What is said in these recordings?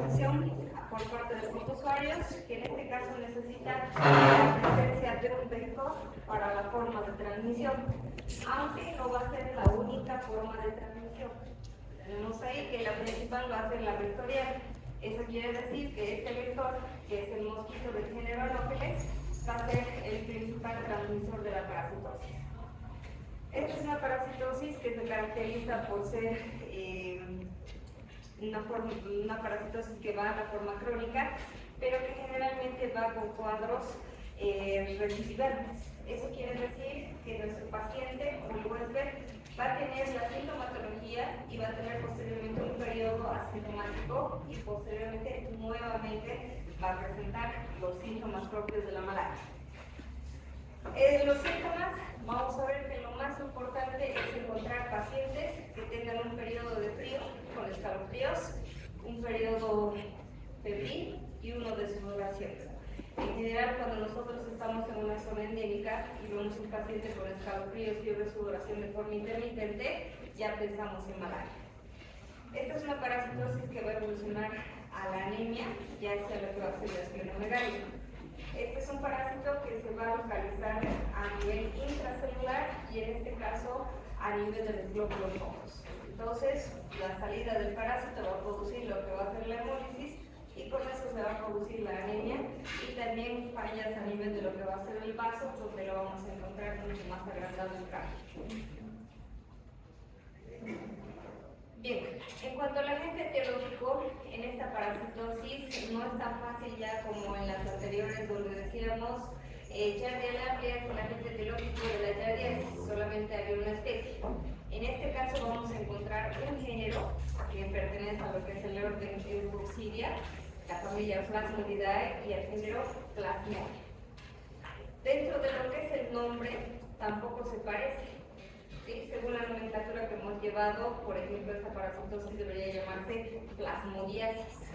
autorización por parte de los usuarios, que en este caso necesita la presencia de un vector para la forma de transmisión, aunque no va a ser la única forma de transmisión. Tenemos ahí que la principal va a ser la vectorial. Eso quiere decir que este vector, que es el mosquito del género Anopheles, va a ser el principal transmisor de la parasitosis. Esta es una parasitosis que se caracteriza por ser una parasitosis que va a la forma crónica, pero que generalmente va con cuadros recidivantes. Eso quiere decir que nuestro paciente o el huésped va a tener la sintomatología y va a tener posteriormente un periodo asintomático y posteriormente nuevamente va a presentar los síntomas propios de la malaria. Los síntomas, vamos a ver que lo más importante es encontrar pacientes que tengan un periodo de frío con escalofríos, un periodo febril y uno de sudoración. En general, cuando nosotros estamos en una zona endémica y vemos un paciente con escalofríos, fiebre y sudoración de forma intermitente, ya pensamos en malaria. Esta es una parasitosis que va a evolucionar a la anemia, ya sea la que va a ser la esplenomegalia. Este es un parásito que se va a localizar a nivel intracelular y en este caso a nivel de los glóbulos rojos. Entonces, la salida del parásito va a producir lo que va a ser la hemólisis y con eso se va a producir la anemia y también fallas a nivel de lo que va a ser el vaso, donde lo vamos a encontrar mucho más agrandado el cambio. Bien, en cuanto al agente etiológico, en esta parasitosis no es tan fácil ya como en las anteriores donde decíamos Giardia lamblia es el agente etiológico de la Giardia, solamente había una especie. En este caso vamos a encontrar un género que pertenece a lo que es el orden Eurococcidia, la familia Plasmodidae y el género Plasmodium. Dentro de lo que es el nombre, tampoco se parece. ¿Sí? Según la nomenclatura que hemos llevado, por ejemplo, esta parasitosis debería llamarse plasmodiasis,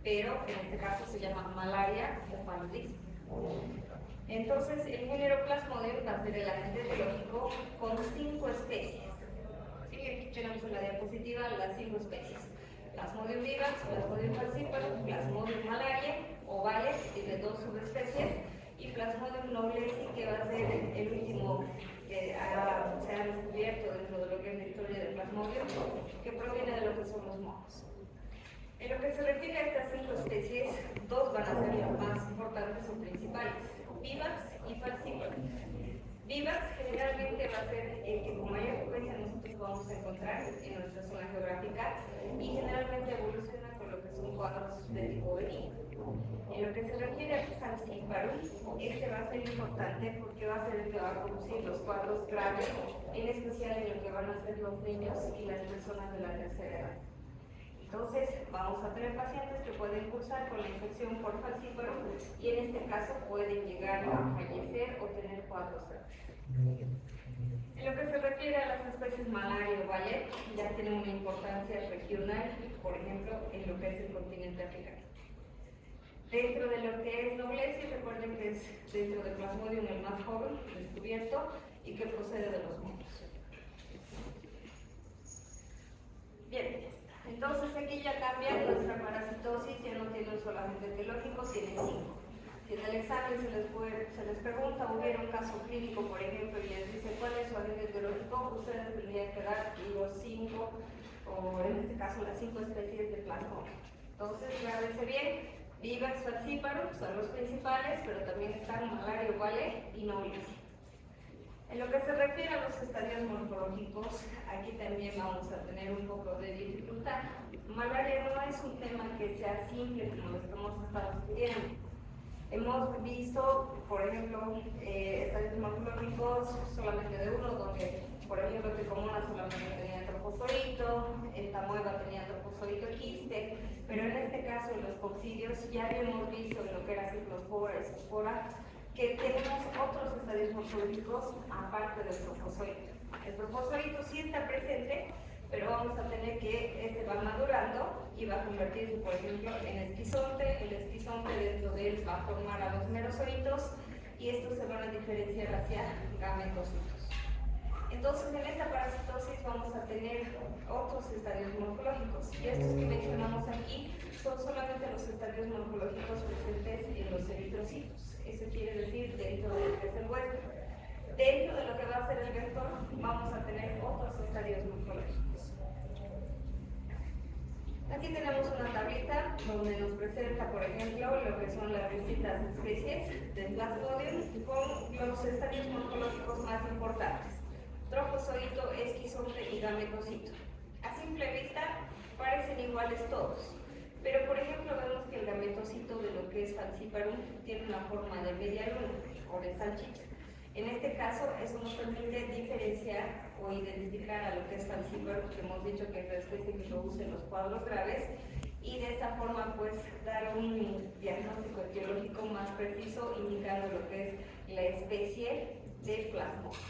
pero en este caso se llama malaria o paludismo. Entonces, el género Plasmodium va a ser el agente etiológico con 5 especies. ¿Sí? Aquí tenemos en la diapositiva las 5 especies. Plasmodium vivax, Plasmodium falciparum, Plasmodium malaria, ovales, tiene 2 subespecies, y Plasmodium noblesi, que va a ser el último que se ha descubierto dentro de lo que es la historia del Plasmodium, que proviene de lo que son los mojos. En lo que se refiere a estas 5 especies, 2 van a ser las más importantes o principales, vivax y falciparum. Vivax generalmente va a ser el que con mayor frecuencia nosotros vamos a encontrar en nuestra zona geográfica y generalmente evoluciona con lo que son cuadros de tipo benigno. En lo que se refiere a falciparum, este va a ser importante porque va a ser el que va a producir los cuadros graves, en especial en lo que van a ser los niños y las personas de la tercera edad. Entonces, vamos a tener pacientes que pueden cursar con la infección por falciparum y en este caso pueden llegar a fallecer o tener cuadros graves. En lo que se refiere a las especies malaria o Bayer, ya tienen una importancia regional, por ejemplo, en lo que es el continente africano. Dentro de lo que es noblesi, recuerden que es dentro de Plasmodium el más joven descubierto y que procede de los mojos. Bien. Entonces aquí ya cambia nuestra parasitosis, ya no tiene un solo agente etiológico, tiene 5. Si en el examen se les pregunta o hubiera un caso clínico, por ejemplo, y les dice cuál es su agente etiológico, ustedes tendrían que dar los 5, o en este caso las 5 especies de Plasmodium. Entonces, grábense bien, vivax, falciparum son los principales, pero también están malaria, ovale y noblesi. En lo que se refiere a los estadios morfológicos, aquí también vamos a tener un poco de dificultad. Malaria no es un tema que sea simple como lo que hemos estado estudiando. Hemos visto, por ejemplo, estadios morfológicos solamente de uno, donde, por ejemplo, Trichomonas solamente tenía trofozoito, el Tamoeba tenía trofozoito quiste, pero en este caso, en los coccidios, ya habíamos visto en lo que era Cyclospora y Zoospora, que tenemos otros estadios morfológicos aparte del trofozoito. El trofozoito sí está presente, pero vamos a tener que este va madurando y va a convertirse, por ejemplo, en esquizonte. El esquizonte dentro de él va a formar a los merozoitos y estos se van a diferenciar hacia gametocitos. Entonces, en esta parasitosis vamos a tener otros estadios morfológicos. Y estos que mencionamos aquí son solamente los estadios morfológicos presentes en los eritrocitos. Eso quiere decir dentro de lo que es el hueso. Dentro de lo que va a ser el vector, vamos a tener otros estadios morfológicos. Aquí tenemos una tablita donde nos presenta, por ejemplo, lo que son las distintas especies de Plasmodium con los estadios morfológicos más importantes: trofozoito, esquizonte y gametocito. A simple vista parecen iguales todos, pero por ejemplo vemos que el gametocito de lo que es Falciparum tiene una forma de media luna o de salchicha. En este caso, eso nos permite diferenciar o identificar a lo que es Falciparum, que hemos dicho que es la especie que produce los cuadros graves, y de esta forma pues dar un diagnóstico etiológico más preciso, indicando lo que es la especie de Plasmodium.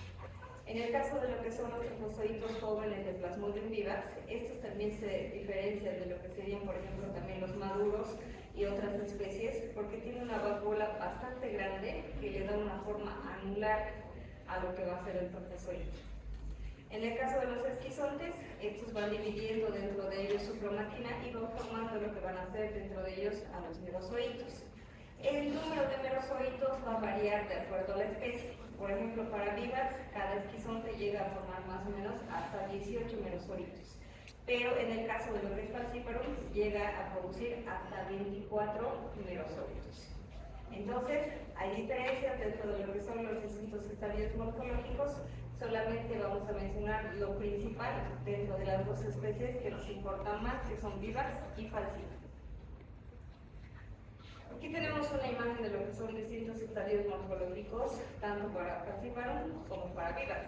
En el caso de lo que son los trofozoitos jóvenes de Plasmodium vivax, estos también se diferencian de lo que serían, por ejemplo, también los maduros y otras especies, porque tiene una vacuola bastante grande que le da una forma anular a lo que va a ser el trofozoito. En el caso de los esquizontes, estos van dividiendo dentro de ellos su cromatina y van formando lo que van a hacer dentro de ellos a los merozoitos. El número de merozoitos va a variar de acuerdo a la especie. Por ejemplo, para vivax, cada esquizonte llega a formar más o menos hasta 18 merozoitos. Pero en el caso de lo que es Falciparum, llega a producir hasta 24 merozoitos. Entonces, hay diferencias dentro de lo que son los distintos estadios morfológicos. Solamente vamos a mencionar lo principal dentro de las dos especies que nos importan más, que son vivax y Falciparum. Aquí tenemos una imagen de lo que son distintos estadios morfológicos, tanto para Falciparum como para vivax.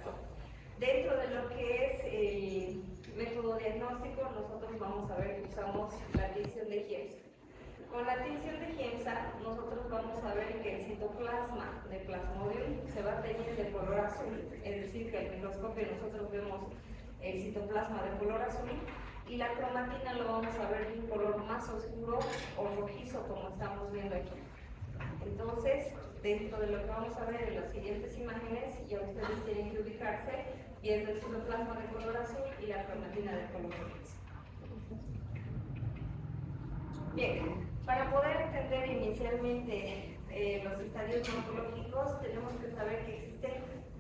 Dentro de lo que es el método diagnóstico, nosotros vamos a ver que usamos la tinción de Giemsa. Con la tinción de Giemsa, nosotros vamos a ver que el citoplasma de Plasmodium se va a teñir de color azul, es decir, que al microscopio nosotros vemos el citoplasma de color azul, y la cromatina lo vamos a ver de un color más oscuro o rojizo, como estamos viendo aquí. Entonces, dentro de lo que vamos a ver en las siguientes imágenes, ya ustedes tienen que ubicarse viendo el citoplasma de color azul y la cromatina de color rojizo. Bien, para poder entender inicialmente los estadios morfológicos, tenemos que saber que existen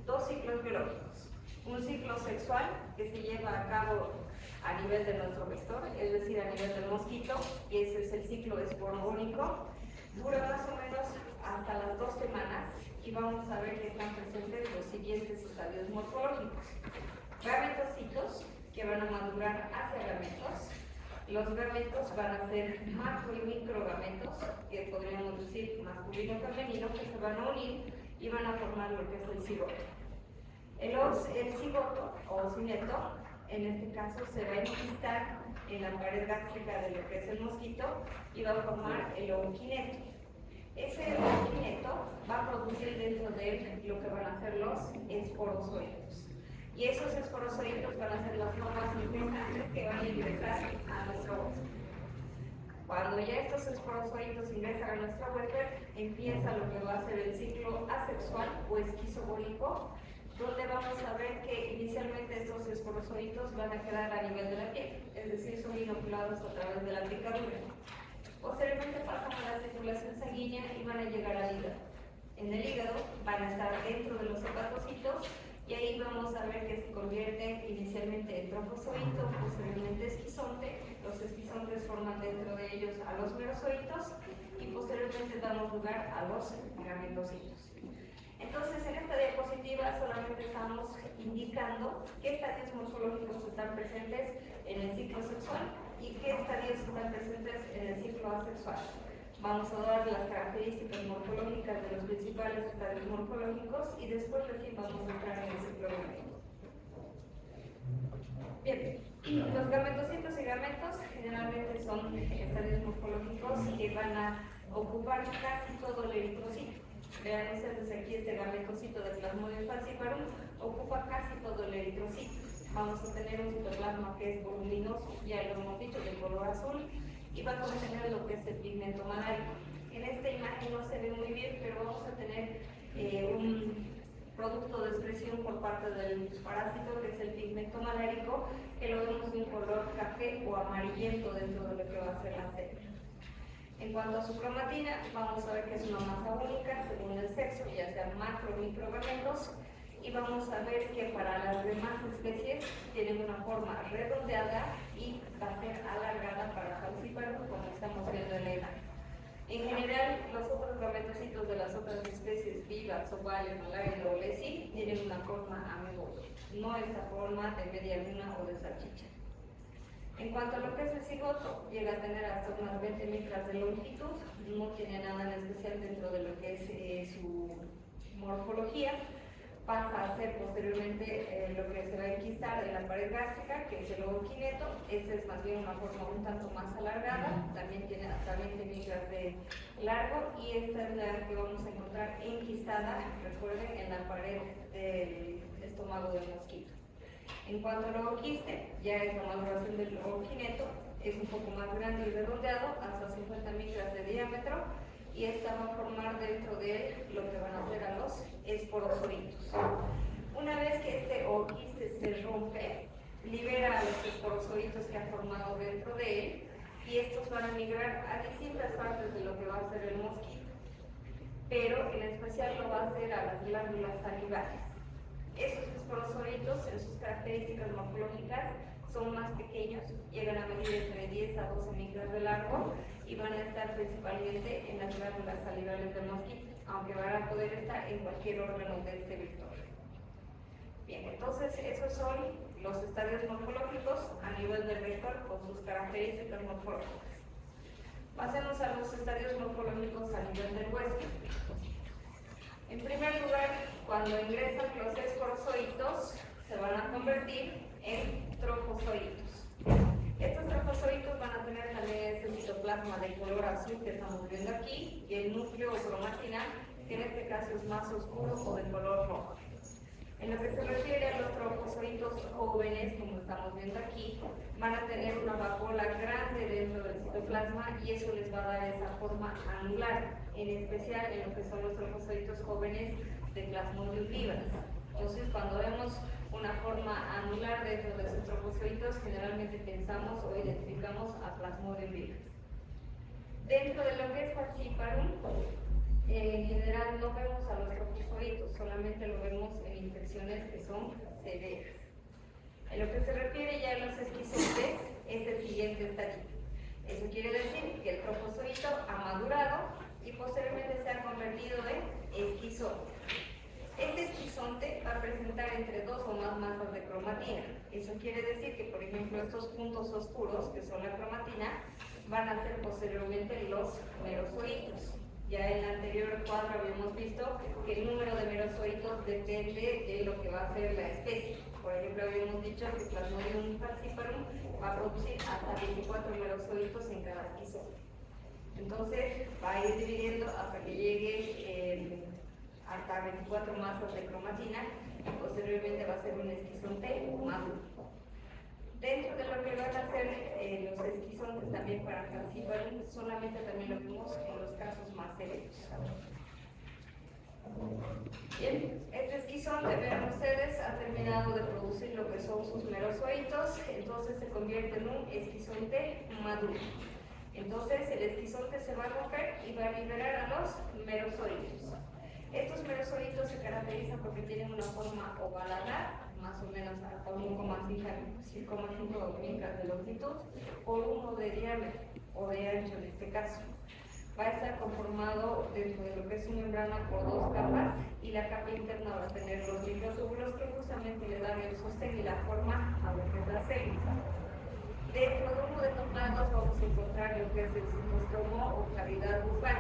dos ciclos biológicos. Un ciclo sexual que se lleva a cabo a nivel de nuestro vector, es decir, a nivel del mosquito, y ese es el ciclo esporongónico. Dura más o menos hasta las 2 semanas y vamos a ver que están presentes los siguientes estadios morfológicos. Gametocitos, que van a madurar hacia gametos. Los gametos van a ser macro y microgametos, que podríamos decir masculino y femenino, que se van a unir y van a formar lo que es el cigoto. El cigoto o cineto, en este caso, se va a enquistar en la pared gástrica de lo que es el mosquito y va a formar el ooquineto. Ese ooquineto va a producir dentro de él lo que van a ser los esporozoitos. Y esos esporozoitos van a ser las formas infectantes que van a ingresar a nuestro huésped. Cuando ya estos esporozoitos ingresan a nuestro huésped, empieza lo que va a ser el ciclo asexual o esquizogónico, donde vamos a ver que inicialmente estos esporozoitos van a quedar a nivel de la piel, es decir, son inoculados a través de la picadura. Posteriormente pasan a la circulación sanguínea y van a llegar al hígado. En el hígado van a estar dentro de los hepatocitos y ahí vamos a ver que se convierten inicialmente en trofozoito, posteriormente esquizonte. Los esquizontes forman dentro de ellos a los merozoitos y posteriormente damos lugar a los gametocitos. Entonces, en esta diapositiva solamente estamos indicando qué estadios morfológicos están presentes en el ciclo sexual y qué estadios están presentes en el ciclo asexual. Vamos a dar las características morfológicas de los principales estadios morfológicos y después recién vamos a entrar en el ciclo gamético. Bien, los gametocitos y gametos generalmente son estadios morfológicos que van a ocupar casi todo el eritrocito. Vean ustedes aquí este gametocito de Plasmodium falciparum ocupa casi todo el eritrocito. Vamos a tener un citoplasma que es voluminoso, ya lo hemos dicho, de color azul, y va a contener lo que es el pigmento malárico. En esta imagen no se ve muy bien, pero vamos a tener producto de excreción por parte del parásito, que es el pigmento malárico, que lo vemos de un color café o amarillento dentro de lo que va a ser la célula. En cuanto a su cromatina, vamos a ver que es una masa única según el sexo, ya sean macro o microgametos, y vamos a ver que para las demás especies tienen una forma redondeada y va a ser alargada para Falciparum, como estamos viendo en la imagen. En general, los otros gametocitos de las otras especies, vivas, ovales, malaria o lesi, tienen una forma ameboide, no esta forma de media luna o de salchicha. En cuanto a lo que es el cigoto, llega a tener hasta unas 20 micras de longitud, no tiene nada en especial dentro de lo que es su morfología. Pasa a ser posteriormente lo que se va a enquistar en la pared gástrica, que es el ovoquineto. Este es más bien una forma un tanto más alargada, también tiene hasta 20 micras de largo, y esta es la que vamos a encontrar enquistada, recuerden, en la pared del estómago del mosquito. En cuanto al ovoquiste, ya es la maduración del ovoquineto, es un poco más grande y redondeado, hasta 50 micras de diámetro, y esta va a formar dentro de él lo que van a ser a los esporosoritos. Una vez que este ovoquiste se rompe, libera a los esporosoritos que ha formado dentro de él, y estos van a migrar a distintas partes de lo que va a ser el mosquito, pero en especial lo va a hacer a las glándulas salivales. Esos esporosoritos, en sus características morfológicas, son más pequeños, llegan a medir entre 10 a 12 micras de largo y van a estar principalmente en las glándulas salivales del mosquito, aunque van a poder estar en cualquier órgano de este vector. Bien, entonces esos son los estadios morfológicos a nivel del vector con sus características morfológicas. Pasemos a los estadios morfológicos a nivel del huésped. En primer lugar, cuando ingresan los esporosoritos, se van a convertir en trofozoitos. Estos trofozoitos van a tener también ese citoplasma de color azul que estamos viendo aquí, y el núcleo o cromatina, que en este caso es más oscuro o de color rojo. En lo que se refiere a los trofozoitos jóvenes, como estamos viendo aquí, van a tener una vacuola grande dentro del citoplasma, y eso les va a dar esa forma anular, en especial en lo que son los trofozoitos jóvenes de Plasmodium vivax. Entonces, cuando vemos una forma anular dentro de esos trofozoitos, generalmente pensamos o identificamos a Plasmodium vivax. Dentro de lo que es Falciparum, en general no vemos a los trofozoitos, solamente lo vemos en infecciones que son severas. En lo que se refiere ya a los esquizontes, es el siguiente estadio. Eso quiere decir que el trofozoito ha madurado y posteriormente se ha convertido en esquizonte. Este esquizonte va a presentar entre 2 o más masas de cromatina. Eso quiere decir que, por ejemplo, estos puntos oscuros, que son la cromatina, van a ser posteriormente los merozoitos. Ya en el anterior cuadro habíamos visto que el número de merozoitos depende de lo que va a ser la especie. Por ejemplo, habíamos dicho que Plasmodium falciparum va a producir hasta 24 merozoitos en cada esquizonte. Entonces, va a ir dividiendo hasta que llegue hasta 24 masas de cromatina, y posteriormente va a ser un esquizonte maduro. Dentro de lo que van a ser los esquizontes también para Falciparum, solamente también lo vemos en los casos más severos. Bien, este esquizonte, vean ustedes, ha terminado de producir lo que son sus merozoitos, entonces se convierte en un esquizonte maduro. Entonces el esquizonte se va a romper y va a liberar a los merozoitos. Estos merozoitos se caracterizan porque tienen una forma ovalada, más o menos hasta 1,5 micras de longitud por 1 de diámetro o de ancho en este caso. Va a estar conformado dentro de lo que es su membrana por 2 capas, y la capa interna va a tener los microtúbulos que justamente le dan el sostén y la forma a lo que es la célula. Dentro de uno de estos lados vamos a encontrar lo que es el citostromo o cavidad bucal.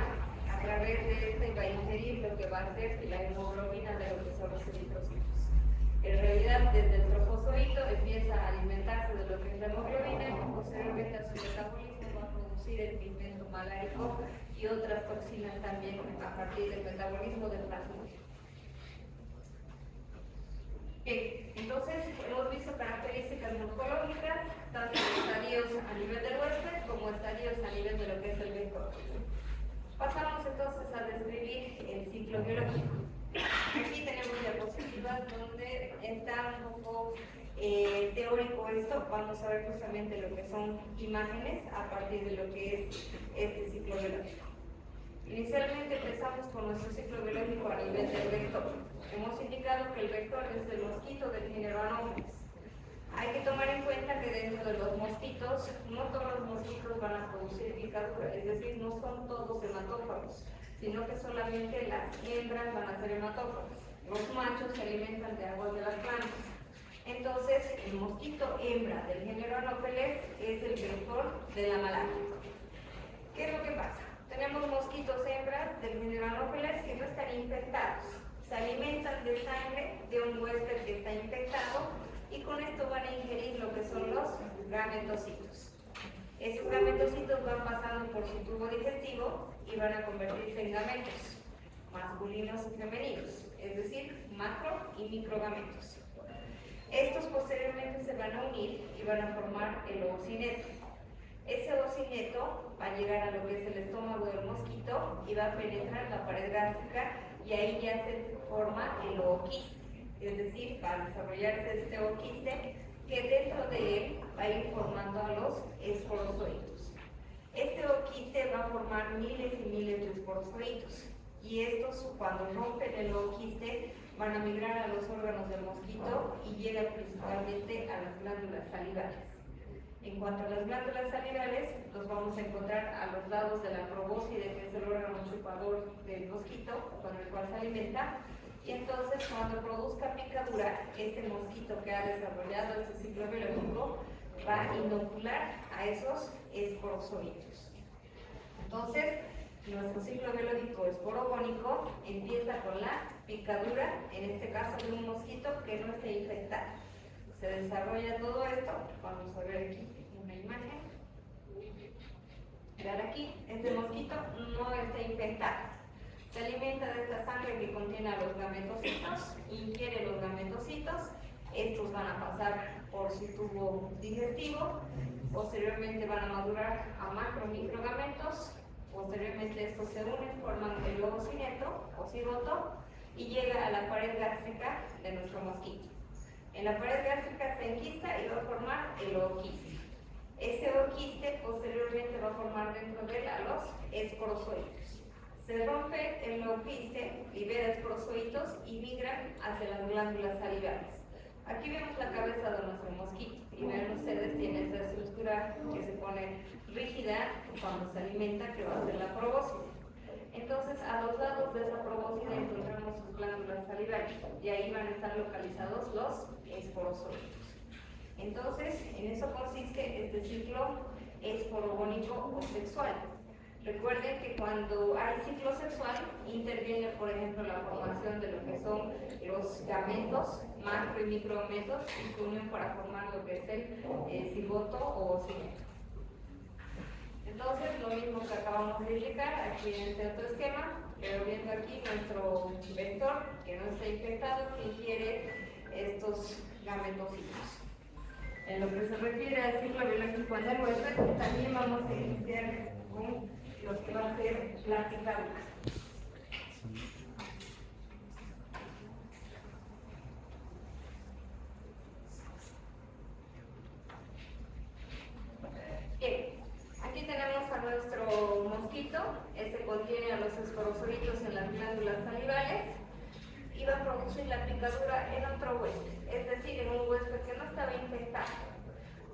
A través de este va a ingerir lo que va a ser la hemoglobina de lo que son los eritrocitos. En realidad, desde el trofozoito empieza a alimentarse de lo que es la hemoglobina, y posteriormente a su metabolismo va a producir el pigmento malárico y otras toxinas también a partir del metabolismo del plasmodium. Bien, entonces hemos visto características morfológicas, tanto estadios a nivel del huésped como estadios a nivel de lo que es el vector. Pasamos entonces a describir el ciclo biológico. Aquí tenemos diapositivas donde está un poco teórico esto. Vamos a ver justamente lo que son imágenes a partir de lo que es este ciclo biológico. Inicialmente empezamos con nuestro ciclo biológico a nivel del vector. Hemos indicado que el vector es el mosquito del género Anopheles. Hay que tomar en cuenta que dentro de los mosquitos, no todos los mosquitos van a producir picadura, es decir, no son todos hematófagos, sino que solamente las hembras van a ser hematófagas. Los machos se alimentan de aguas de las plantas. Entonces, el mosquito hembra del género Anopheles es el vector de la malaria. ¿Qué es lo que pasa? Tenemos mosquitos hembras del género Anopheles que no están infectados. Se alimentan de sangre de un huésped que está infectado y con esto van a ingerir lo que son los gametocitos. Esos gametocitos van pasando por su tubo digestivo y van a convertirse en gametos masculinos y femeninos, es decir, macro y microgametos. Estos posteriormente se van a unir y van a formar el oocineto. Ese oocineto va a llegar a lo que es el estómago del mosquito y va a penetrar la pared gástrica y ahí ya se forma el ooquiste, es decir, va a desarrollarse este ooquiste que dentro de él va a ir formando a los esporozoitos. Este ooquiste va a formar miles y miles de esporozoitos y estos cuando rompen el ooquiste van a migrar a los órganos del mosquito y llegan principalmente a las glándulas salivales. En cuanto a las glándulas salivales, los vamos a encontrar a los lados de la probóscide, que es el órgano chupador del mosquito con el cual se alimenta. Y entonces, cuando produzca picadura, este mosquito que ha desarrollado este ciclo biológico va a inocular a esos esporozoitos. Entonces, nuestro ciclo biológico esporogónico empieza con la picadura, en este caso de un mosquito que no esté infectado. Se desarrolla todo esto, vamos a ver aquí una imagen. Vean aquí, este mosquito no está infectado. Se alimenta de esta sangre que contiene a los gametocitos, ingiere los gametocitos, estos van a pasar por su tubo digestivo, posteriormente van a madurar a macro microgametos, posteriormente estos se unen, forman el oocineto o cigoto y llega a la pared gástrica de nuestro mosquito. En la pared gástrica se enquista y va a formar el ooquiste. Ese ooquiste posteriormente va a formar dentro de él a los esporozoitos. Se rompe el ooquiste, libera esporozoitos y migra hacia las glándulas salivales. Aquí vemos la cabeza de nuestro mosquito y ven ustedes, tiene esa estructura que se pone rígida cuando se alimenta, que va a ser la probóscide. Entonces, a los lados de esa probóscide encontramos sus glándulas salivales y ahí van a estar localizados los esporozoitos. Entonces, en eso consiste este ciclo esporogónico o sexual. Recuerden que cuando hay ciclo sexual interviene, por ejemplo, la formación de lo que son los gametos, macro y microgametos, y se unen para formar lo que es el cigoto o oocineto. Entonces, lo mismo que acabamos de explicar aquí en este otro esquema, pero viendo aquí nuestro vector que no está infectado, que ingiere estos gametocitos. En lo que se refiere al ciclo biológico del huésped, también vamos a iniciar con lo que va a ser la picadura. Bien, aquí tenemos a nuestro mosquito, este contiene a los esporozoitos en las glándulas salivales y va a producir la picadura en otro huésped, es decir, en un huésped que no estaba infectado.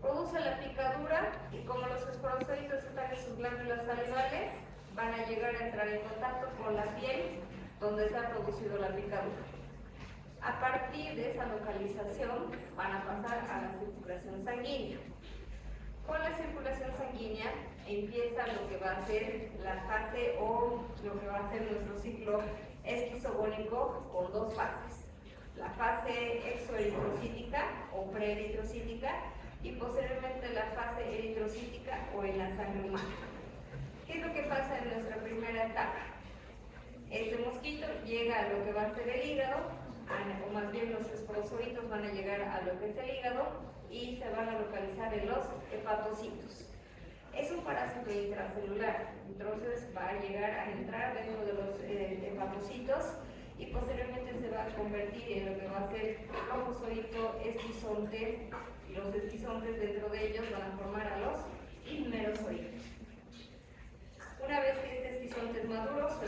Produce la picadura y como los esporozoitos están en sus glándulas salivales, van a llegar a entrar en contacto con la piel donde se ha producido la picadura. A partir de esa localización van a pasar a la circulación sanguínea. Con la circulación sanguínea empieza lo que va a ser la fase o lo que va a ser nuestro ciclo esquizogónico con dos fases. La fase exoeritrocítica o preeritrocítica y posteriormente la fase eritrocítica o en la sangre humana. ¿Qué es lo que pasa en nuestra primera etapa? Este mosquito llega a lo que va a ser el hígado, o más bien los esporozoitos van a llegar a lo que es el hígado y se van a localizar en los hepatocitos. Es un parásito intracelular, entonces va a llegar a entrar dentro de los hepatocitos y posteriormente se va a convertir en lo que va a ser trofozoito, esquizonte, y los esquizontes dentro de ellos van a formar a los merozoitos. Una vez que este esquizonte es maduro, se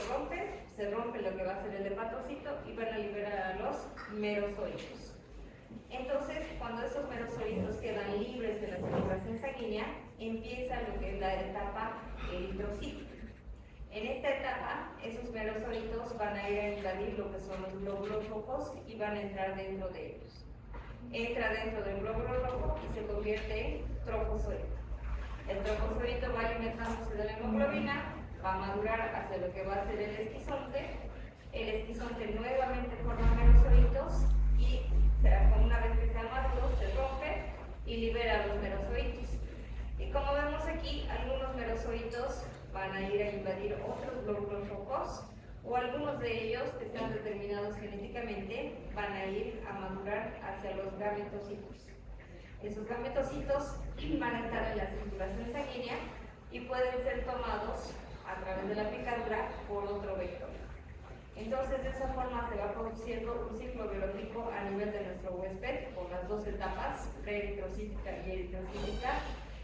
rompe lo que va a ser el hepatocito y van a liberar a los merozoitos. Entonces, cuando estos merozoitos quedan libres de la circulación sanguínea, empieza lo que es la etapa eritrocítica. En esta etapa, esos merozoitos van a ir a invadir lo que son los glóbulos rojos y van a entrar dentro de ellos. Entra dentro del glóbulo rojo y se convierte en trofozoito. El trofozoito va alimentándose de la hemoglobina, va a madurar hacia lo que va a ser el esquizonte nuevamente forma merozoitos y una vez que sea maduro se rompe y libera los merozoitos. Y como vemos aquí, algunos merozoitos van a ir a invadir otros glóbulos rojos o algunos de ellos que están determinados genéticamente van a ir a madurar hacia los gametocitos. Esos gametocitos van a estar en la circulación sanguínea y pueden ser tomados a través de la picadura por otro vector. Entonces, de esa forma se va produciendo un ciclo biológico a nivel de nuestro huésped con las dos etapas, preeritrocítica y eritrocítica,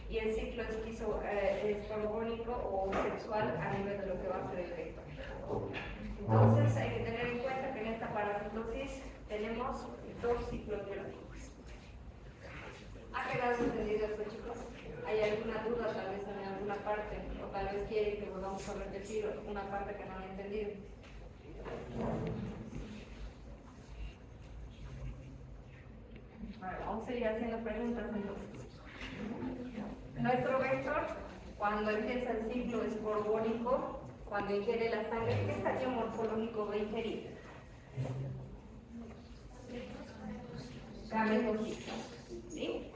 y el ciclo esporogónico o sexual a nivel de lo que va a ser el vector. Entonces, hay que tener en cuenta que en esta parasitosis tenemos dos ciclos biológicos. ¿Ha quedado entendido esto, chicos? ¿Hay alguna duda tal vez en alguna parte? O tal vez quieren que volvamos a repetir una parte que no han entendido. Bueno, vamos a seguir haciendo preguntas entonces. Nuestro vector, cuando empieza el ciclo esporogónico, cuando ingiere la sangre, ¿qué estadio morfológico va a ingerir? Gametocito. ¿Sí?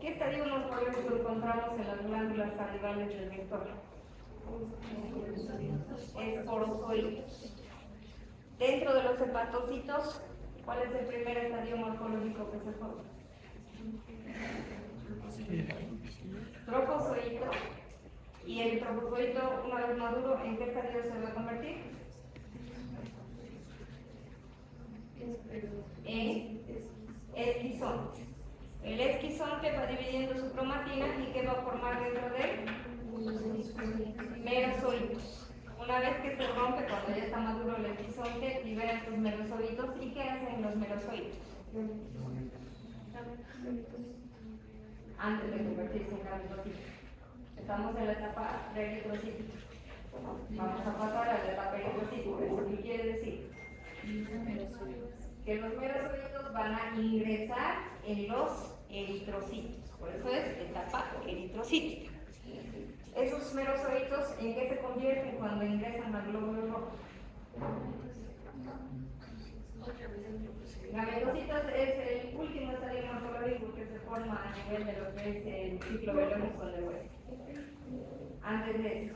¿Qué estadio morfológico encontramos en las glándulas salivales del vector? Esporozoides. Dentro de los hepatocitos, ¿cuál es el primer estadio morfológico que se forma? Trofozoito. Y el trofozoito, una vez maduro, ¿en qué estadio se va a convertir? En esquizonte. El esquizonte va dividiendo su cromatina y ¿qué va a formar dentro de él? Merozoitos. Una vez que se rompe, cuando ya está maduro el esquizonte, libera sus merozoitos. ¿Y qué hacen los merozoitos? Antes de convertirse en gametocito. Estamos en la etapa preeritrocítica. Vamos a pasar a la etapa eritrocítica. ¿Qué quiere decir? Que los merozoitos van a ingresar en los eritrocitos. Por eso es etapa eritrocítica. Esos merozoitos, ¿en qué se convierten cuando ingresan al glóbulo rojo? Gametocitos es el último estadio morfológico que se forma a nivel de lo que es el ciclo biológico del hueso. Antes de eso.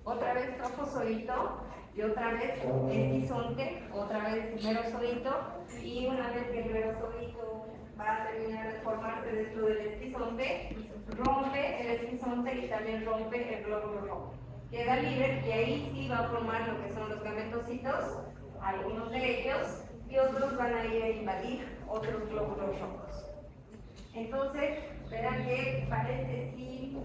Otra vez trofozoito y otra vez esquizonte, otra vez merozoito, y una vez que el merozoito va a terminar de formarse dentro del esquizonte, rompe el esquizonte y también rompe el glóbulo rojo. Queda libre y ahí sí va a formar lo que son los gametocitos, algunos de ellos, y otros van a ir a invadir otros glóbulos rojos. Entonces, verán que parece sí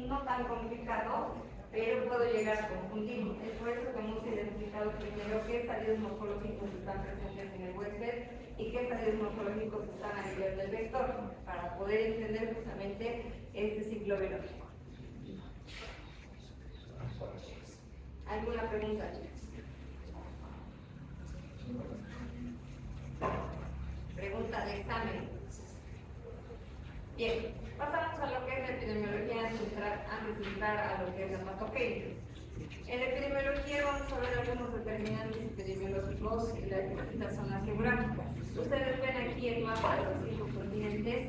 no tan complicado, pero puedo llegar a confundir. Es por eso que hemos identificado primero qué estadios morfológicos están presentes en el huésped y qué estadios morfológicos están a nivel del vector, para poder entender justamente este ciclo biológico. ¿Alguna pregunta, chicos? Pregunta de examen. Bien, pasamos a lo que es la epidemiología antes de entrar a lo que es la patogenia. En la epidemiología vamos a ver algunos determinantes epidemiológicos y las distintas zonas geográficas. Ustedes ven aquí el mapa de los 5 continentes,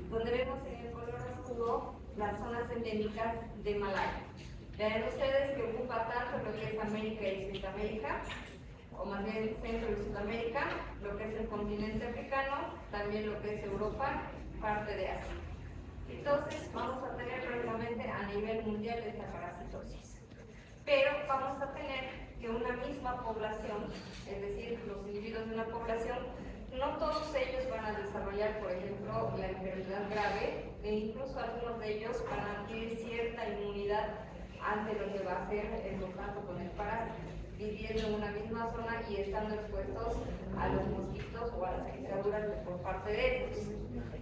donde vemos en el color oscuro las zonas endémicas de malaria. Vean ustedes que ocupa tanto lo que es América y Sudamérica, o más bien Centro y Sudamérica, lo que es el continente africano, también lo que es Europa, parte de Asia. Entonces, vamos a tener prácticamente a nivel mundial esta parasitosis. Pero vamos a tener que una misma población, es decir, los individuos de una población, no todos ellos van a desarrollar, por ejemplo, la enfermedad grave, e incluso algunos de ellos van a adquirir cierta inmunidad ante lo que va a ser el contacto con el parásito, viviendo en una misma zona y estando expuestos a los mosquitos o a las picaduras por parte de estos.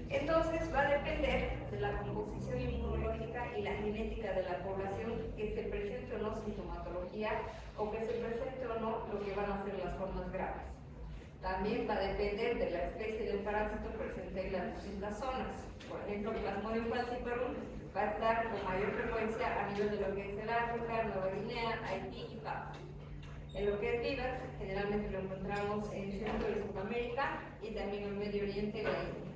Entonces va a depender de la composición inmunológica y la genética de la población que se presente o no sintomatología o que se presente o no lo que van a ser las formas graves. También va a depender de la especie del parásito presente en las distintas zonas. Por ejemplo, Plasmodium falciparum va a estar con mayor frecuencia a nivel de lo que es el África, Nueva Guinea, Haití y Papua. En lo que es Vivax, generalmente lo encontramos en Centro y Sudamérica y también en Medio Oriente y la India.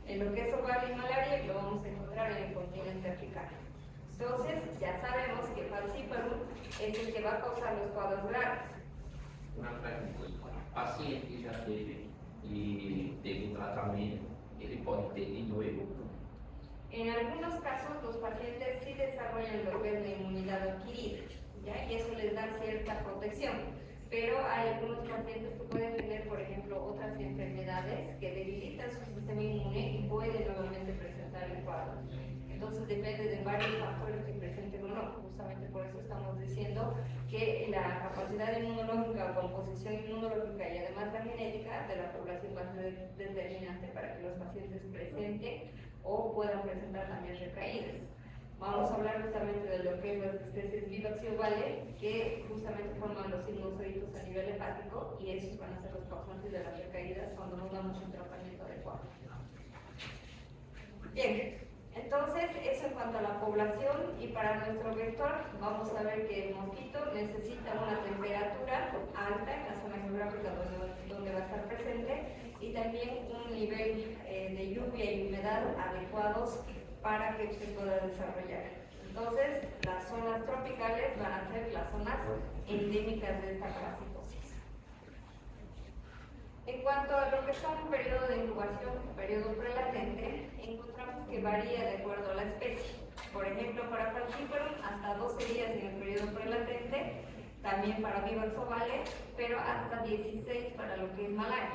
En lo que es oval y malaria, lo vamos a encontrar en el continente africano. Entonces, ya sabemos que falciparum es el que va a causar los cuadros graves. Una pregunta. Paciente que já teve e teve um tratamento, ele pode ter de novo? En algunos casos, los pacientes sí desarrollan lo que es la inmunidad adquirida, ¿ya? Y eso les da cierta protección. Pero hay algunos pacientes que pueden tener, por ejemplo, otras enfermedades que debilitan su sistema inmune y pueden nuevamente presentar el cuadro. Entonces depende de varios factores que presenten o no. Justamente por eso estamos diciendo que la capacidad inmunológica o composición inmunológica y además la genética de la población va a ser determinante para que los pacientes presenten o puedan presentar también recaídas. Vamos a hablar justamente de lo que es las especies Vivax y ovale, que justamente forman los sinusoides a nivel hepático y esos van a ser los causantes de las recaídas cuando no damos un tratamiento adecuado. Bien, entonces eso en cuanto a la población, y para nuestro vector vamos a ver que el mosquito necesita una temperatura alta en la zona geográfica donde va a estar presente y también un nivel de lluvia y humedad adecuados para que se pueda desarrollar. Entonces, las zonas tropicales van a ser las zonas endémicas de esta parasitosis. En cuanto a lo que son un periodo de incubación, periodo prelatente, encontramos que varía de acuerdo a la especie. Por ejemplo, para Falciparum hasta 12 días en el periodo prelatente, también para Vivax ovale, pero hasta 16 para lo que es malaria.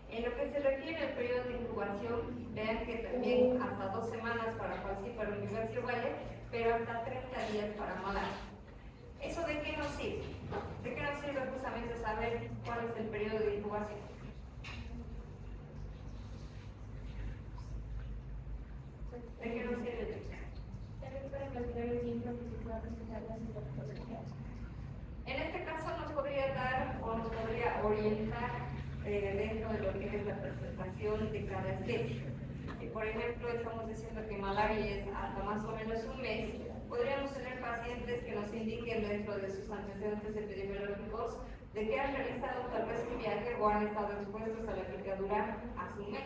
En lo que se refiere al periodo de incubación, vean que también hasta 2 semanas para Falciparum y Vivax ovale, pero hasta 30 días para malaria. ¿Eso de qué nos sirve? ¿De qué nos sirve justamente saber cuál es el periodo de incubación? ¿De qué nos sirve? También para calcular el tiempo que se pueda presentar la sintomatología. En este caso nos podría dar o nos podría orientar dentro de lo que es la presentación de cada especie. Por ejemplo, estamos diciendo que malaria es hasta más o menos un mes. Podríamos tener pacientes que nos indiquen dentro de sus antecedentes epidemiológicos de que han realizado tal vez un viaje o han estado expuestos a la picadura hace un mes.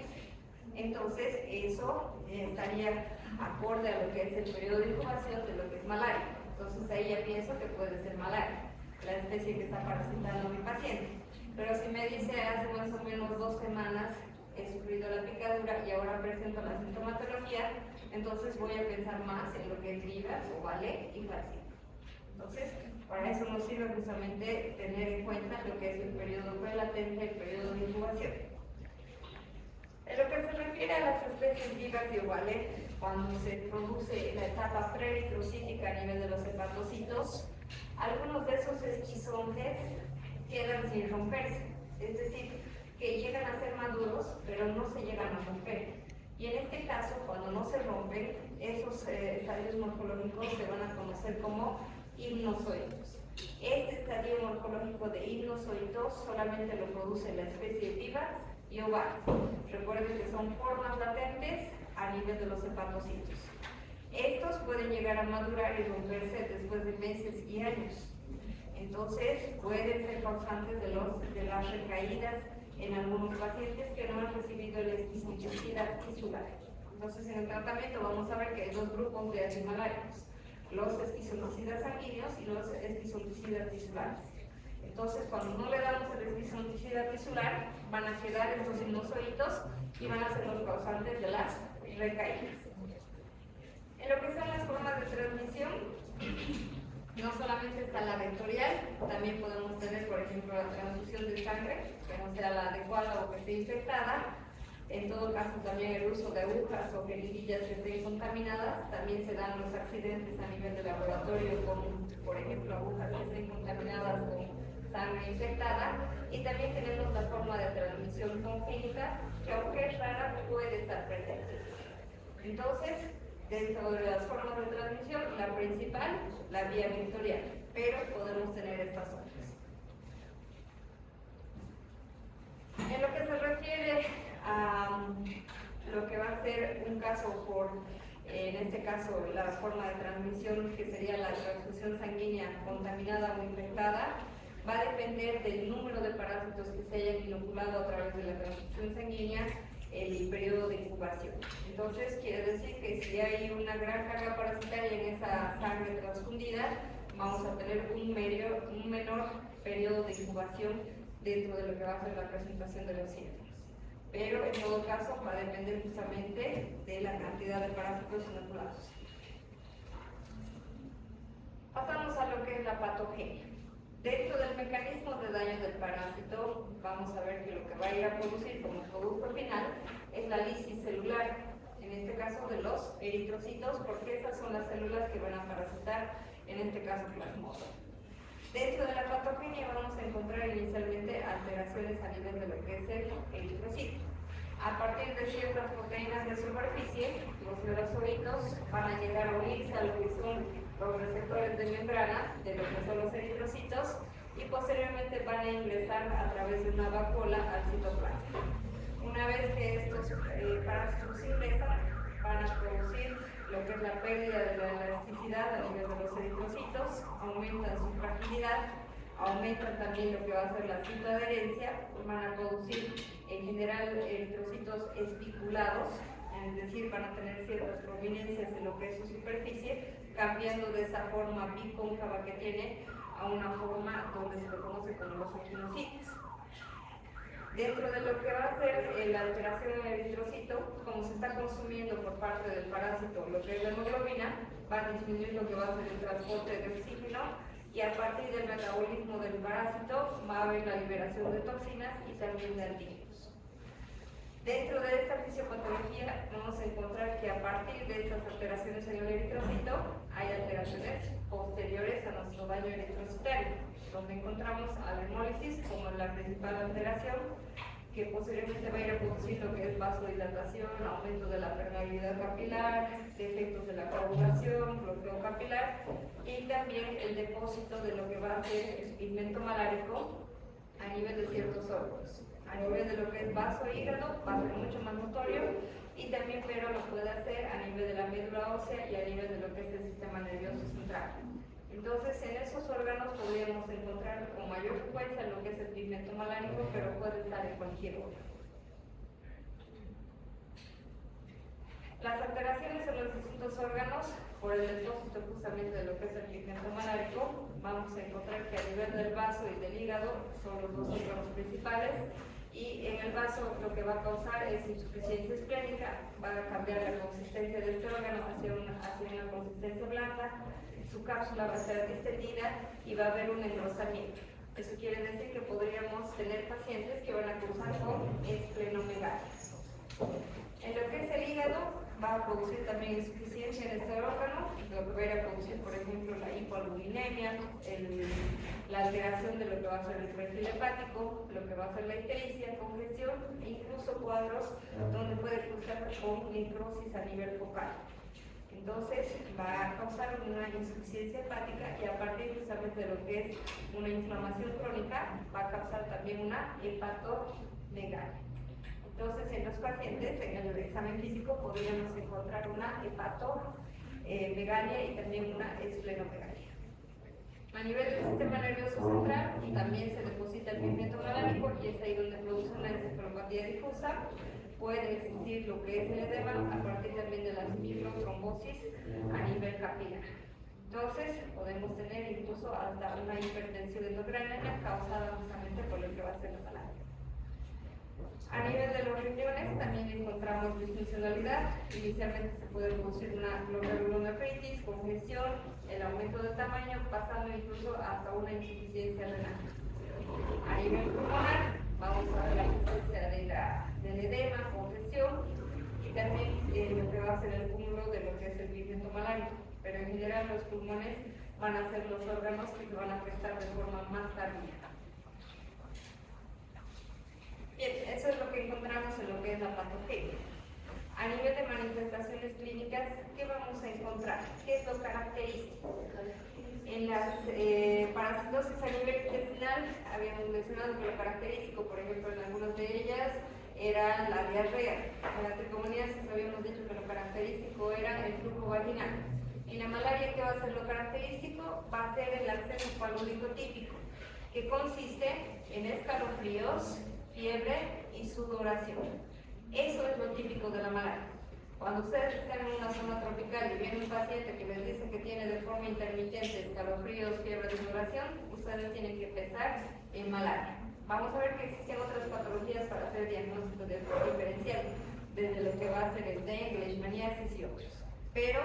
Entonces, eso estaría acorde a lo que es el periodo de incubación de lo que es malaria. Entonces, ahí ya pienso que puede ser malaria, la especie que está parasitando a mi paciente. Pero si me dice hace más o menos 2 semanas he sufrido la picadura y ahora presento la sintomatología, entonces voy a pensar más en lo que es Vivax, ovale y Falciparum. Entonces, para eso nos sirve justamente tener en cuenta lo que es el periodo prelatente, el periodo de incubación. En lo que se refiere a las especies Vivax y ovale, cuando se produce la etapa preeritrocítica a nivel de los hepatocitos, algunos de esos esquizontes quedan sin romperse, es decir, que llegan a ser maduros, pero no se llegan a romper. Y en este caso, cuando no se rompen, esos estadios morfológicos se van a conocer como hipnozoitos. Este estadio morfológico de hipnozoitos solamente lo produce la especie Vivax y ovale. Recuerden que son formas latentes a nivel de los hepatocitos. Estos pueden llegar a madurar y romperse después de meses y años. Entonces, pueden ser causantes de las recaídas en algunos pacientes que no han recibido el esquizoticida tisular. Entonces, en el tratamiento vamos a ver que hay 2 grupos de antimalarios, los esquizoticidas sanguíneos y los esquizoticidas tisulares. Entonces, cuando no le damos el esquizoticida tisular, van a quedar estos sinusoides y van a ser los causantes de las recaídas. En lo que son las formas de transmisión, No solamente está la vectorial, también podemos tener, por ejemplo, la transfusión de sangre, que no sea la adecuada o que esté infectada. En todo caso, también el uso de agujas o jeringuillas que estén contaminadas. También se dan los accidentes a nivel de laboratorio, como por ejemplo agujas que estén contaminadas con sangre infectada. Y también tenemos la forma de transmisión congénita, que aunque es rara, puede estar presente. Entonces, dentro de las formas de transmisión, la principal, la vía vectorial, pero podemos tener estas otras. En lo que se refiere a lo que va a ser un caso por, en este caso, la forma de transmisión, que sería la transfusión sanguínea contaminada o infectada, va a depender del número de parásitos que se hayan inoculado a través de la transfusión sanguínea, el periodo de incubación. Entonces, quiere decir que si hay una gran carga parasitaria en esa sangre transfundida, vamos a tener un menor periodo de incubación dentro de lo que va a ser la presentación de los síntomas. Pero en todo caso va a depender justamente de la cantidad de parásitos inoculados. Pasamos a lo que es la patogenia. Dentro del mecanismo de daño del parásito, vamos a ver que lo que va a ir a producir como producto final es la lisis celular, en este caso de los eritrocitos, porque esas son las células que van a parasitar, en este caso plasmodium. Dentro de la patogenia vamos a encontrar inicialmente alteraciones a nivel de lo que es el eritrocito. A partir de ciertas proteínas de superficie, los neurocitos van a llegar a unirse a lo que son los receptores de membrana de lo que son los eritrocitos y posteriormente van a ingresar a través de una vacuola al citoplasma. Una vez que estos parásitos ingresan, van a producir lo que es la pérdida de la elasticidad a nivel de los eritrocitos, aumentan su fragilidad, aumentan también lo que va a ser la citoadherencia, van a producir en general eritrocitos espiculados, es decir, van a tener ciertas prominencias en lo que es su superficie, cambiando de esa forma bicóncava que tiene a una forma donde se le conoce como los equinocitos. Dentro de lo que va a ser la alteración en el eritrocito, como se está consumiendo por parte del parásito lo que es la hemoglobina, va a disminuir lo que va a ser el transporte de oxígeno y a partir del metabolismo del parásito va a haber la liberación de toxinas y también de antígenos. Dentro de esta fisiopatología vamos a encontrar que a partir de estas alteraciones en el eritrocito hay alteraciones posteriores a nuestro daño eritrocitario, donde encontramos a la hemólisis como la principal alteración, que posteriormente va a ir a producir lo que es vasodilatación, aumento de la permeabilidad capilar, defectos de la coagulación, bloqueo capilar y también el depósito de lo que va a ser el pigmento malárico a nivel de ciertos órganos. A nivel de lo que es vaso e hígado va a ser mucho más notorio y también, pero lo puede hacer a nivel de la médula ósea y a nivel de lo que es el sistema nervioso central. Entonces, en esos órganos podríamos encontrar con mayor frecuencia lo que es el pigmento malárico, pero puede estar en cualquier órgano. Las alteraciones en los distintos órganos, por el depósito justamente de lo que es el pigmento malárico, vamos a encontrar que a nivel del vaso y del hígado son los dos órganos principales, y en el vaso lo que va a causar es insuficiencia esplénica, va a cambiar la consistencia de este órgano hacia una consistencia blanda, su cápsula va a ser distendida y va a haber un engrosamiento. Eso quiere decir que podríamos tener pacientes que van a cursar con esplenomegalia. En lo que es el hígado, va a producir también insuficiencia en este órgano, lo que va a ir a producir, por ejemplo, la hipoalbuminemia, la alteración de lo que va a ser el perfil hepático, lo que va a ser la ictericia, congestión, e incluso cuadros donde puede cursar con necrosis a nivel focal. Entonces va a causar una insuficiencia hepática y a partir justamente de lo que es una inflamación crónica va a causar también una hepatomegalia. Entonces en los pacientes en el examen físico podríamos encontrar una hepatomegalia y también una esplenomegalia. A nivel del sistema nervioso central también se deposita el pigmento malárico y es ahí donde produce una encefalopatía difusa. Puede existir lo que es el edema a partir también de la ciclotrombosis a nivel capilar. Entonces, podemos tener incluso hasta una hipertensión endocrinal causada justamente por lo que va a ser la malaria. A nivel de los riñones también encontramos disfuncionalidad. Inicialmente se puede producir una glomerulonefritis, congestión, el aumento de tamaño, pasando incluso hasta una insuficiencia renal. A nivel pulmonar, vamos a ver la presencia del edema, congestión y también lo que va a ser el cúmulo de lo que es el pigmento malárico. Pero en general los pulmones van a ser los órganos que se van a afectar de forma más tardía. Bien, eso es lo que encontramos en lo que es la patogenia. A nivel de manifestaciones clínicas, ¿qué vamos a encontrar? ¿Qué es lo característico? En las parasitosis a nivel intestinal, habíamos mencionado que lo característico, por ejemplo, en algunas de ellas, era la diarrea. En la tricomoniasis habíamos dicho que lo característico era el flujo vaginal. En la malaria, ¿qué va a ser lo característico? Va a ser el acceso palúdico típico, que consiste en escalofríos, fiebre y sudoración. Eso es lo típico de la malaria. Cuando ustedes están en una zona tropical y viene un paciente que les dice que tiene de forma intermitente escalofríos, fiebre y sudoración, ustedes tienen que pensar en malaria. Vamos a ver que existen otras patologías para hacer diagnóstico diferencial, desde lo que va a ser el dengue, leishmaniasis y otros. Pero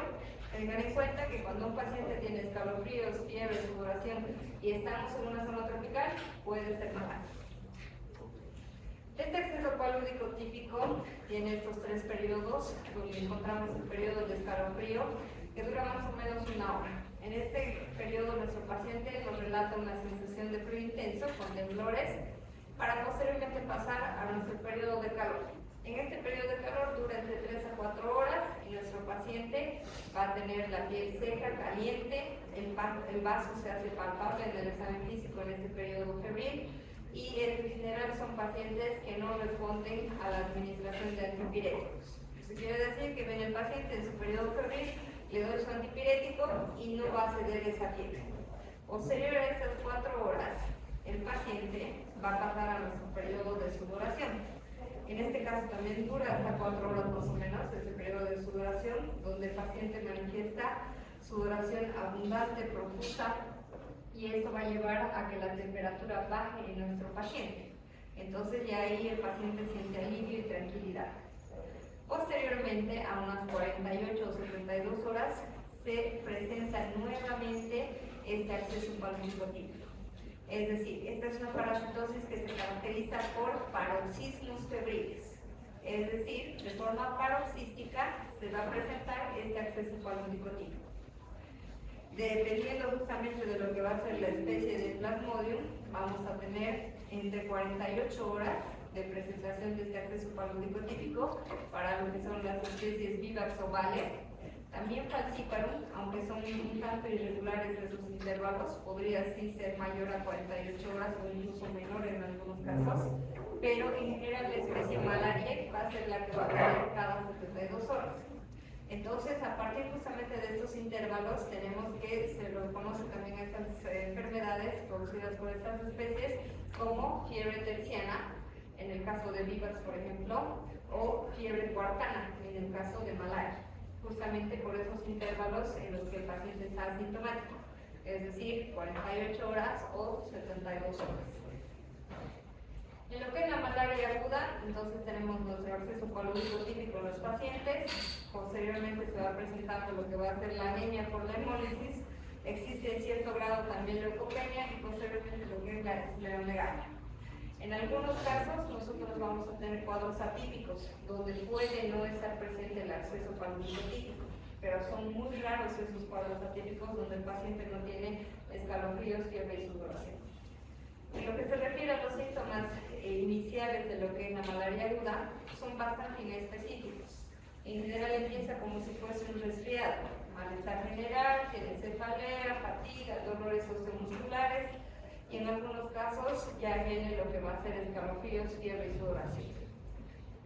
tengan en cuenta que cuando un paciente tiene escalofríos, fiebre, sudoración y estamos en una zona tropical, puede ser malaria. Este acceso palúdico típico tiene estos tres periodos, donde encontramos el periodo de escalofrío, que dura más o menos una hora. En este periodo nuestro paciente nos relata una sensación de frío intenso con temblores, para posteriormente pasar a nuestro periodo de calor. En este periodo de calor dura entre 3 a 4 horas y nuestro paciente va a tener la piel seca, caliente, el vaso se hace palpable en el examen físico en este periodo febril, y en general son pacientes que no responden a la administración de antipiréticos. Eso quiere decir que viene el paciente en su periodo febril, le doy su antipirético y no va a ceder esa fiebre. Posterior a estas 4 horas, el paciente va a pasar a nuestro periodo de sudoración. En este caso también dura hasta 4 horas más o menos ese periodo de sudoración, donde el paciente manifiesta sudoración abundante, profusa, y esto va a llevar a que la temperatura baje en nuestro paciente. Entonces ya ahí el paciente siente alivio y tranquilidad. Posteriormente, a unas 48 o 72 horas, se presenta nuevamente este acceso palúdico típico. Es decir, esta es una parasitosis que se caracteriza por paroxismos febriles. Es decir, de forma paroxística se va a presentar este acceso palúdico típico. Dependiendo justamente de lo que va a ser la especie de Plasmodium, vamos a tener entre 48 horas de presentación de este acceso palúdico típico para lo que son las especies Vivax o Vale. También Falciparum, aunque son un tanto irregulares de sus intervalos, podría sí ser mayor a 48 horas o incluso menor en algunos casos, pero en general la especie Malaria va a ser la que va a tener cada 72 horas. Entonces, a partir justamente de estos intervalos, tenemos que se lo conoce también a estas enfermedades producidas por estas especies como fiebre terciana, en el caso de Vivax, por ejemplo, o fiebre cuartana, en el caso de malaria, justamente por esos intervalos en los que el paciente está asintomático, es decir, 48 horas o 72 horas. En lo que es la malaria aguda, entonces tenemos nuestro acceso palúdico típico en los pacientes, posteriormente se va presentando lo que va a ser la anemia por la hemólisis, existe en cierto grado también leucopenia y posteriormente lo que es la escleromegalia. En algunos casos nosotros vamos a tener cuadros atípicos, donde puede no estar presente el acceso palúdico típico, pero son muy raros esos cuadros atípicos donde el paciente no tiene escalofríos, fiebre y sudoración. En lo que se refiere a los síntomas iniciales de lo que es la malaria aguda, son bastante inespecíficos. En general empieza como si fuese un resfriado, malestar general, cefalea, fatiga, dolores osteomusculares, y en algunos casos ya viene lo que va a ser escalofríos, fiebre y sudoración.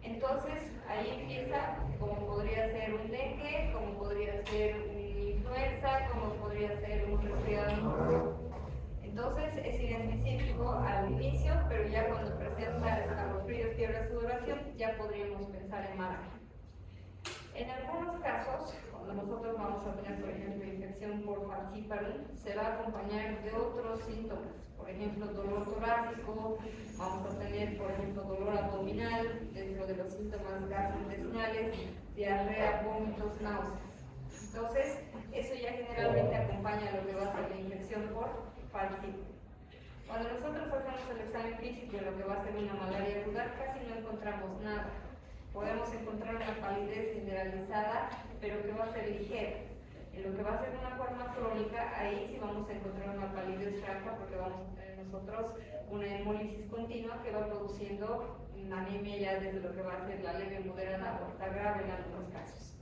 Entonces ahí empieza como podría ser un dengue, como podría ser una influenza, como podría ser un resfriado. Entonces es inespecífico al inicio, pero ya cuando presenta escalofríos, fiebre, sudoración, ya podríamos pensar en malaria. En algunos casos, cuando nosotros vamos a tener, por ejemplo, infección infección por falciparum se va a acompañar de otros síntomas, por ejemplo, dolor torácico, vamos a tener, por ejemplo, dolor abdominal, dentro de los síntomas gastrointestinales, diarrea, vómitos, náuseas. Entonces, eso ya generalmente acompaña lo que va a ser la infección por falciparum. Cuando nosotros hacemos el examen físico de lo que va a ser una malaria aguda, casi no encontramos nada. Podemos encontrar una palidez generalizada, pero que va a ser ligera. En lo que va a ser una forma crónica, ahí sí vamos a encontrar una palidez franca, porque vamos a tener nosotros una hemólisis continua que va produciendo una anemia ya desde lo que va a ser la leve, moderada o hasta grave en algunos casos.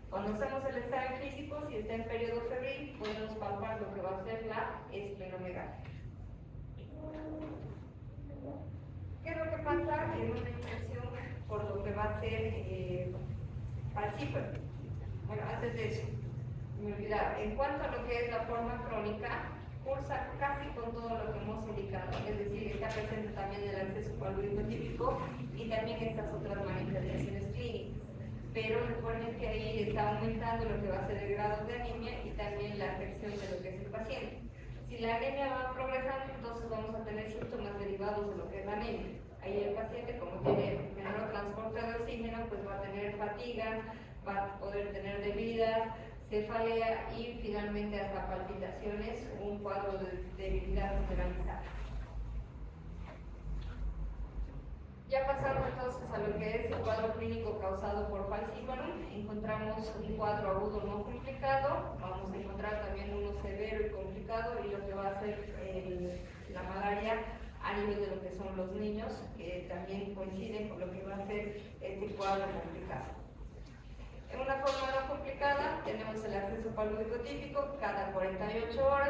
Cuando hacemos el examen físico, si está en periodo febril, podemos palpar lo que va a ser la esplenomegalia. ¿Qué es lo que pasa en una infección por lo que va a ser falciparum? Bueno, antes de eso, me olvidaba, en cuanto a lo que es la forma crónica, cursa casi con todo lo que hemos indicado, es decir, está presente también el acceso palúdico típico y también estas otras manifestaciones clínicas. Pero recuerden que ahí está aumentando lo que va a ser el grado de anemia y también la afección de lo que es el paciente. Si la anemia va progresando, entonces vamos a tener síntomas derivados de lo que es la anemia. Ahí el paciente, como tiene menor transporte de oxígeno, pues va a tener fatiga, va a poder tener debilidad, cefalea y finalmente hasta palpitaciones, un cuadro de debilidad generalizada. Ya pasando entonces a lo que es el cuadro clínico causado por falciparum, encontramos un cuadro agudo no complicado, vamos a encontrar también uno severo y complicado y lo que va a ser la malaria a nivel de lo que son los niños, que también coinciden con lo que va a ser este cuadro complicado. En una forma no complicada tenemos el acceso palúdico típico cada 48 horas,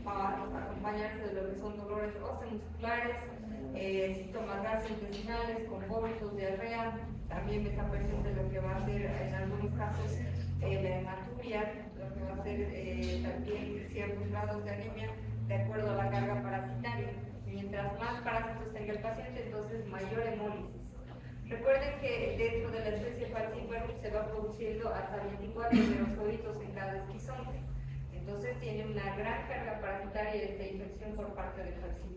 va a acompañarse de lo que son dolores osteomusculares, síntomas gastrointestinales con vómitos, diarrea, también está presente lo que va a ser en algunos casos la hematuria, lo que va a ser también ciertos grados de anemia de acuerdo a la carga parasitaria. Mientras más parásitos tenga el paciente, entonces mayor hemólisis. Recuerden que dentro de la especie falciparum se va produciendo hasta 24 neurosóditos en cada esquizonte. Entonces tiene una gran carga parasitaria esta infección por parte del falciparum.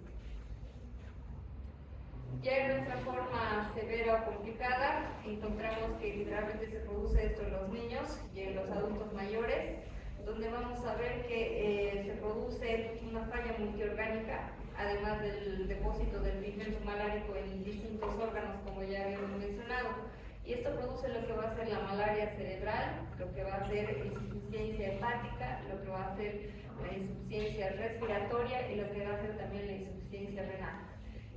Ya en nuestra forma severa o complicada, encontramos que literalmente se produce esto en los niños y en los adultos mayores, donde vamos a ver que se produce una falla multiorgánica, además del depósito del pigmento malárico en distintos órganos, como ya habíamos mencionado. Y esto produce lo que va a ser la malaria cerebral, lo que va a ser insuficiencia hepática, lo que va a ser la insuficiencia respiratoria y lo que va a ser también la insuficiencia renal.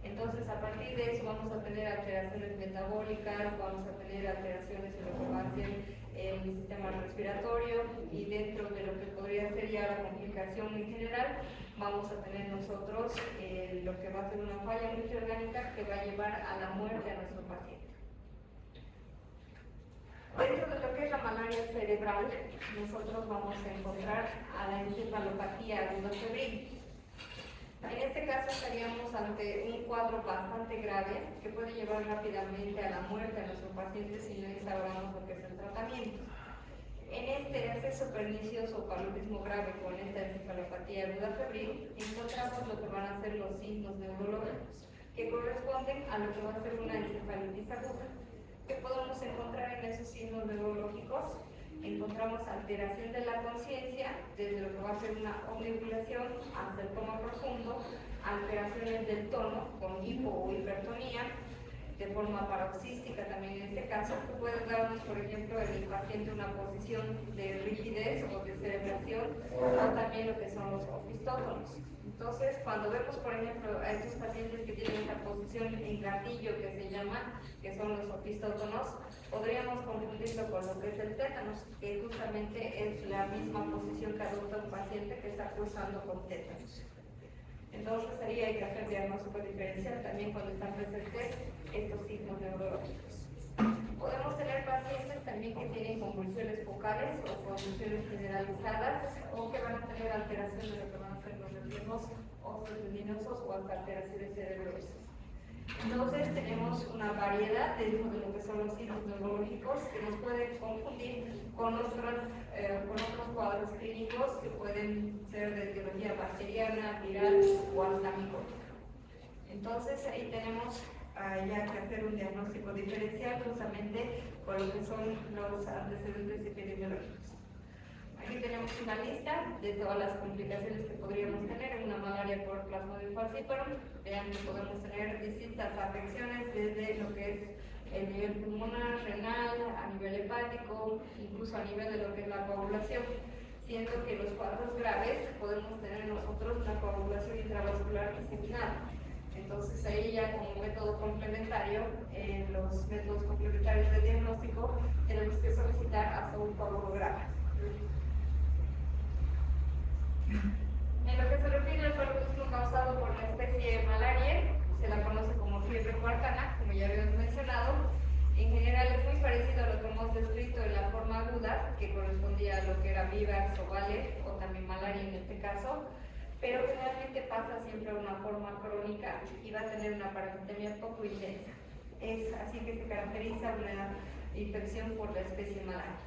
Entonces, a partir de eso vamos a tener alteraciones metabólicas, vamos a tener alteraciones en lo que va a ser el sistema respiratorio y dentro de lo que podría ser ya la complicación en general, vamos a tener nosotros lo que va a ser una falla multiorgánica que va a llevar a la muerte a nuestro paciente. Dentro de lo que es la malaria cerebral, nosotros vamos a encontrar a la encefalopatía aguda febril. En este caso estaríamos ante un cuadro bastante grave que puede llevar rápidamente a la muerte a nuestro paciente si no instauramos lo que es el tratamiento. En este acceso pernicioso o paludismo grave con esta encefalopatía aguda febril, encontramos lo que van a ser los signos neurológicos, que corresponden a lo que va a ser una encefalitis aguda. ¿Qué podemos encontrar en esos signos neurológicos? Encontramos alteración de la conciencia, desde lo que va a ser una omnibulación hasta el coma profundo, alteraciones del tono con hipo o hipertonía, de forma paroxística también en este caso, que puede darnos, por ejemplo, en el paciente una posición de rigidez o de cerebración, o también lo que son los opistótonos. Entonces, cuando vemos, por ejemplo, a estos pacientes que tienen esta posición en gatillo que se llama, que son los opistótonos, podríamos confundirlo con lo que es el tétanos, que justamente es la misma posición que adopta un paciente que está cursando con tétanos. Entonces, ahí hay que hacer diagnóstico diferencial también cuando están presentes estos signos neurológicos. Podemos tener pacientes también que tienen convulsiones focales o convulsiones generalizadas o que van a tener alteración de lo que van a ser los nervios osteotendinosos o hasta alteraciones cerebrosas. Entonces tenemos una variedad dentro de lo que son los signos neurológicos que nos pueden confundir con otros cuadros clínicos hongos que pueden ser de etiología bacteriana, viral o hasta micótica. Entonces ahí tenemos ya que hacer un diagnóstico diferencial justamente con lo que son los antecedentes epidemiológicos. Aquí tenemos una lista de todas las complicaciones que podríamos tener en una malaria por Plasmodium falciparum. Vean que podemos tener distintas afecciones desde lo que es el nivel pulmonar, renal, a nivel hepático, incluso a nivel de lo que es la coagulación, siendo que los cuadros graves podemos tener nosotros una coagulación intravascular diseminada. Entonces ahí ya como método complementario, los métodos complementarios de diagnóstico, tenemos que solicitar hasta un coágulo grave. En lo que se refiere al paludismo causado por la especie malaria, se la conoce como fiebre coartana, como ya habíamos mencionado. En general es muy parecido a lo que hemos descrito en la forma aguda, que correspondía a lo que era vivax o vale, o también malaria en este caso, pero generalmente pasa siempre a una forma crónica y va a tener una parasitemia poco intensa. Es así que se caracteriza una infección por la especie malaria.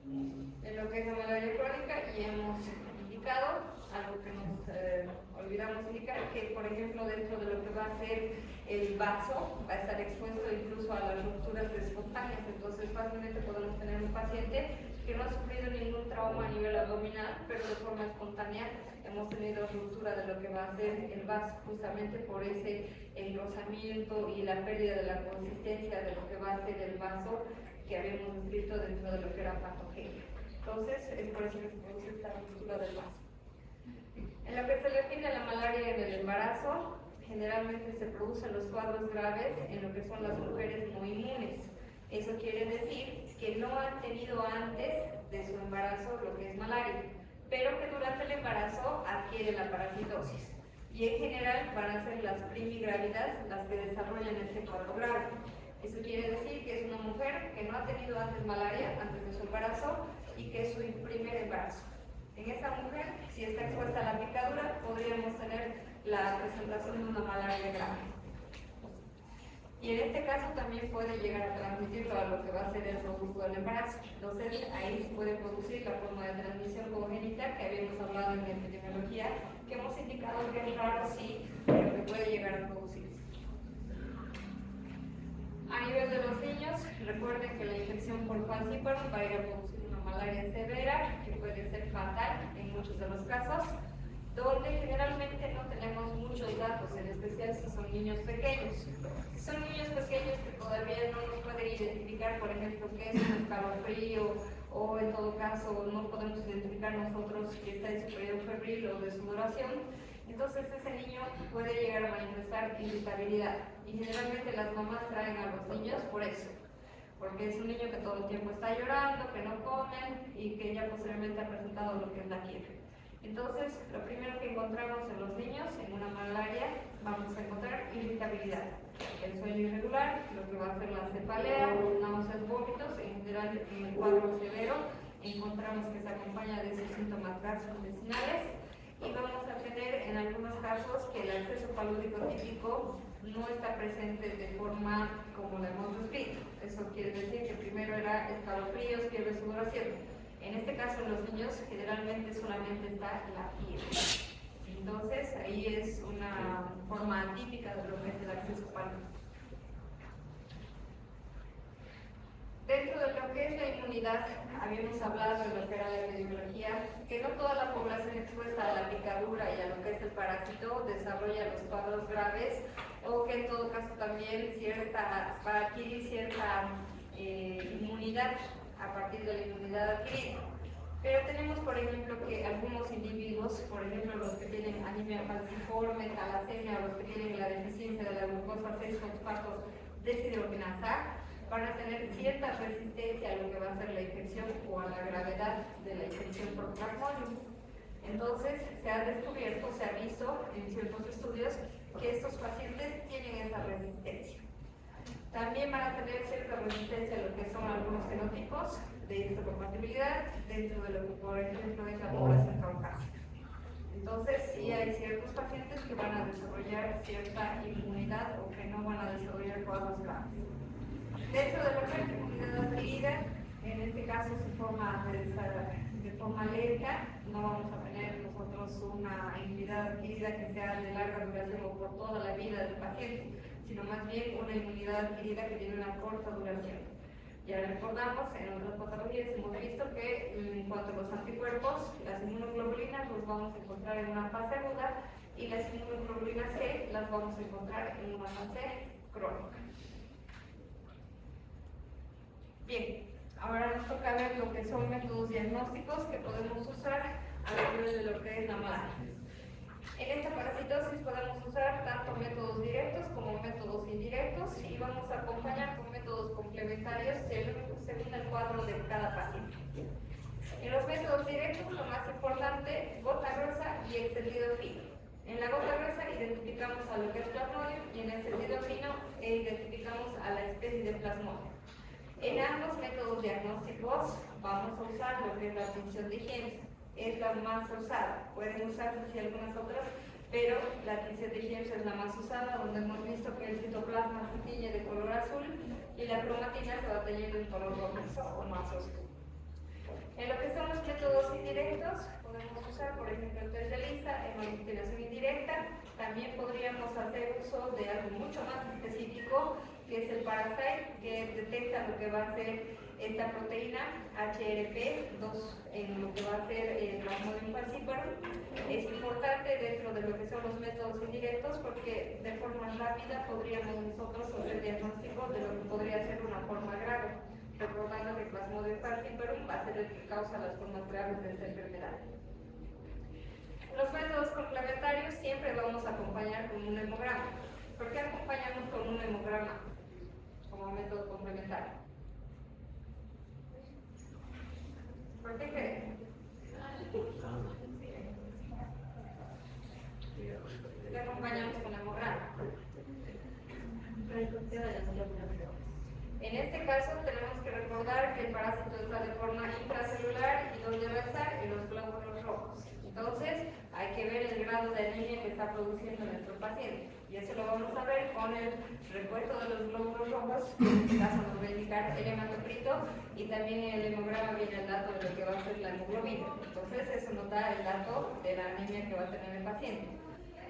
En lo que es la malaria crónica, y hemos indicado algo que nos olvidamos indicar, que por ejemplo dentro de lo que va a ser el vaso va a estar expuesto incluso a las rupturas espontáneas. Entonces fácilmente podemos tener un paciente que no ha sufrido ningún trauma a nivel abdominal, pero de forma espontánea hemos tenido ruptura de lo que va a ser el vaso, justamente por ese engrosamiento y la pérdida de la consistencia de lo que va a ser el vaso que habíamos descrito dentro de lo que era patogenia. Entonces, es por eso que se produce esta ruptura del vaso. En lo que se refiere a la malaria en el embarazo, generalmente se producen los cuadros graves en lo que son las mujeres no inmunes. Eso quiere decir que no han tenido antes de su embarazo lo que es malaria, pero que durante el embarazo adquieren la parasitosis. Y en general van a ser las primigrávidas las que desarrollan este cuadro grave. Eso quiere decir que es una mujer que no ha tenido antes malaria, antes de su embarazo, y que es su primer embarazo. En esa mujer, si está expuesta a la picadura, podríamos tener la presentación de una malaria grave. Y en este caso también puede llegar a transmitirlo a lo que va a ser el producto del embarazo. Entonces ahí se puede producir la forma de transmisión congénita que habíamos hablado en la epidemiología, que hemos indicado que es raro sí, pero que puede llegar a producirse. A nivel de los niños, recuerden que la infección por falciparum va a ir a producir una malaria severa, que puede ser fatal en muchos de los casos, donde generalmente no tenemos muchos datos, en especial si son niños pequeños. Si son niños pequeños que todavía no nos pueden identificar, por ejemplo, qué es un escalofrío, o en todo caso no podemos identificar nosotros que está en su periodo febril o de sudoración, entonces ese niño puede llegar a manifestar irritabilidad. Y generalmente las mamás traen a los niños por eso, porque es un niño que todo el tiempo está llorando, que no comen y que ya posteriormente ha presentado lo que es la fiebre. Entonces, lo primero que encontramos en los niños, en una malaria, vamos a encontrar irritabilidad, el sueño irregular, lo que va a ser la cefalea, náuseas, vómitos, en general en el cuadro severo encontramos que se acompaña de esos síntomas gastrointestinales, y vamos a tener en algunos casos que el acceso palúdico típico no está presente de forma como la hemos descrito. Eso quiere decir que primero era escalofríos, fiebre, sudoración. En este caso, en los niños generalmente solamente está la fiebre. Entonces, ahí es una forma atípica de lo que es el acceso palúdico. Dentro de lo que es la inmunidad, habíamos hablado en lo que era la epidemiología, que no toda la población expuesta a la picadura y a lo que es el parásito desarrolla los cuadros graves, o que en todo caso también va a adquirir cierta inmunidad a partir de la inmunidad adquirida. Pero tenemos, por ejemplo, que algunos individuos, por ejemplo, los que tienen anemia falciforme, talasemia, o los que tienen la deficiencia de la glucosa 6-fosfato deshidrogenasa, van a tener cierta resistencia a lo que va a ser la infección o a la gravedad de la infección por Plasmodium. Entonces, se ha descubierto, se ha visto en ciertos estudios que estos pacientes tienen esa resistencia. También van a tener cierta resistencia a lo que son algunos fenotipos de histocompatibilidad dentro de lo que, por ejemplo, es la población caucásica. Entonces, sí hay ciertos pacientes que van a desarrollar cierta inmunidad o que no van a desarrollar cuadros graves. Dentro de lo que es la inmunidad adquirida, En este caso se forma de forma lenta, no vamos a tener nosotros una inmunidad adquirida que sea de larga duración o por toda la vida del paciente, sino más bien una inmunidad adquirida que tiene una corta duración. Ya recordamos, en otras patologías hemos visto que en cuanto a los anticuerpos, las inmunoglobulinas los vamos a encontrar en una fase aguda y las inmunoglobulinas C las vamos a encontrar en una fase crónica. Bien, ahora nos toca ver lo que son métodos diagnósticos que podemos usar a nivel de lo que es la malaria. En esta parasitosis podemos usar tanto métodos directos como métodos indirectos y vamos a acompañar con métodos complementarios según el cuadro de cada paciente. En los métodos directos, lo más importante, gota gruesa y extendido fino. En la gota gruesa identificamos a lo que es plasmodium y en el extendido fino identificamos a la especie de plasmodium. En ambos métodos diagnósticos vamos a usar lo que es la tinción de Hiemsa. Es la más usada, pueden usarse sí algunas otras, pero la tinción de Hiemsa es la más usada, donde hemos visto que el citoplasma se tiñe de color azul y la cromatina se va teñiendo en color rojizo o más oscuro. En lo que son los métodos indirectos, podemos usar, por ejemplo, el test de lista en manipulación indirecta. También podríamos hacer uso de algo mucho más específico, que es el Parasite, que detecta lo que va a ser esta proteína HRP2 en lo que va a ser el Plasmodium falciparum. Es importante dentro de lo que son los métodos indirectos porque de forma rápida podríamos nosotros hacer diagnóstico de lo que podría ser una forma grave, recordando que el Plasmodium falciparum va a ser el que causa las formas graves de esta enfermedad. Los métodos complementarios siempre vamos a acompañar con un hemograma. ¿Por qué acompañamos con un hemograma como método complementario? ¿Por qué creen? ¿Qué acompañamos con hemograma? En este caso tenemos que recordar que el parásito está de forma intracelular y donde va a estar en los glóbulos rojos. Entonces hay que ver el grado de anemia que está produciendo nuestro paciente. Y eso lo vamos a ver con el recuento de los glóbulos rojos, que en este caso nos va a indicar el hematocrito y también en el hemograma viene el dato de lo que va a ser la hemoglobina. Entonces eso nos da el dato de la anemia que va a tener el paciente.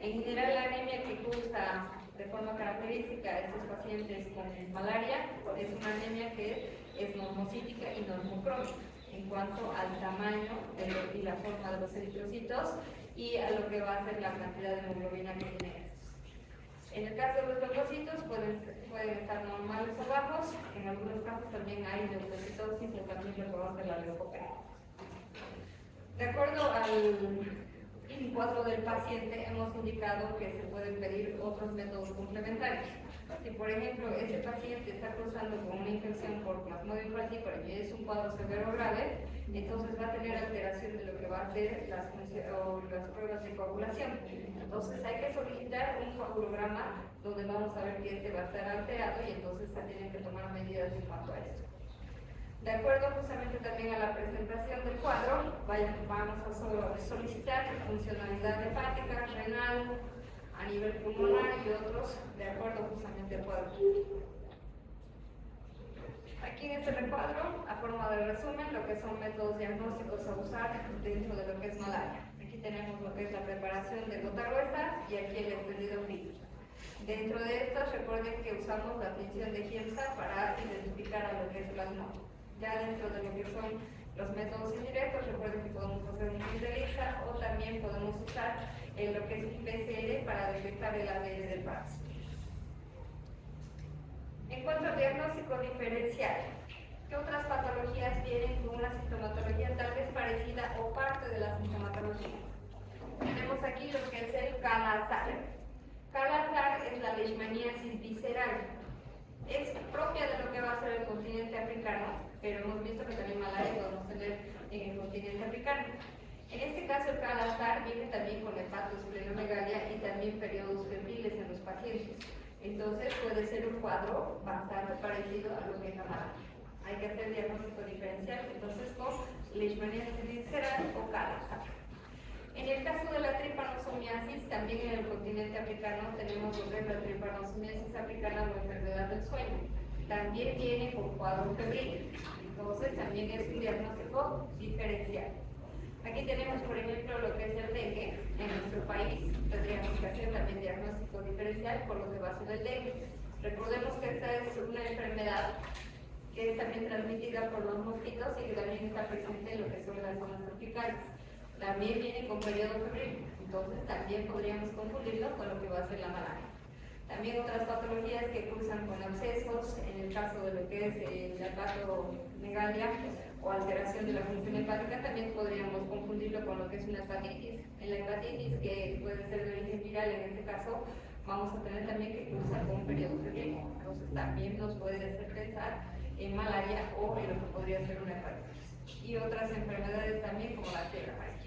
En general la anemia que cursa de forma característica a estos pacientes con malaria es una anemia que es normocítica y normocrómica en cuanto al tamaño y la forma de los eritrocitos y a lo que va a ser la cantidad de hemoglobina que tienen estos. En el caso de los leucocitos pueden estar normales o bajos, en algunos casos también hay leucocitosis o también se conoce la leucopenia. De acuerdo al cuadro del paciente hemos indicado que se pueden pedir otros métodos complementarios. Si por ejemplo ese paciente está cruzando con una infección por Plasmodium falciparum y es un cuadro severo grave, entonces va a tener alteración de lo que va a ser las pruebas de coagulación. Entonces hay que solicitar un coagulograma donde vamos a ver que este va a estar alterado y entonces se tienen que tomar medidas en cuanto a esto. De acuerdo justamente también a la presentación del cuadro, vamos a solicitar funcionalidad hepática, renal, a nivel pulmonar y otros, de acuerdo justamente al cuadro. Aquí en este recuadro, a forma de resumen, lo que son métodos diagnósticos a usar dentro de lo que es malaria. Aquí tenemos lo que es la preparación de gota gruesa y aquí el extendido fino. Dentro de estas, recuerden que usamos la tinción de Hiemsa para identificar a lo que es plasmodium. Ya dentro de lo que son los métodos indirectos, recuerden que podemos hacer un test de lista o también podemos usar lo que es un PCR para detectar el ADN del parásito. En cuanto al diagnóstico diferencial, ¿qué otras patologías vienen con una sintomatología tal vez parecida o parte de la sintomatología? Tenemos aquí lo que es el Kala-Azar. Kala-Azar es la leishmaniasis visceral. Es propia de lo que va a ser el continente africano, pero hemos visto que también malaria podemos tener en el continente africano. En este caso el Kala-Azar viene también con hepatosplenomegalia y también periodos febriles en los pacientes. Entonces puede ser un cuadro bastante parecido a lo que es la malaria. Hay que hacer diagnóstico diferencial, entonces con leishmaniasis visceral o Kala-Azar. En el caso de la tripanosomiasis, también en el continente africano tenemos lo que es la tripanosomiasis africana o enfermedad del sueño. También viene con cuadro febril. Entonces también es un diagnóstico diferencial. Aquí tenemos, por ejemplo, lo que es el dengue. En nuestro país tendríamos que hacer también diagnóstico diferencial por lo que va a ser el dengue. Recordemos que esta es una enfermedad que es también transmitida por los mosquitos y que también está presente en lo que son las zonas tropicales. También viene con periodo febril, entonces también podríamos confundirlo con lo que va a ser la malaria. También otras patologías que cursan con abscesos, en el caso de lo que es el hepatomegalia o alteración de la función hepática, también podríamos confundirlo con lo que es una hepatitis. En la hepatitis, que puede ser de origen viral, en este caso, vamos a tener también que cursar con un periodo febril. Entonces también nos puede hacer pensar en malaria o en lo que podría ser una hepatitis. Y otras enfermedades también como la fiebre amarilla.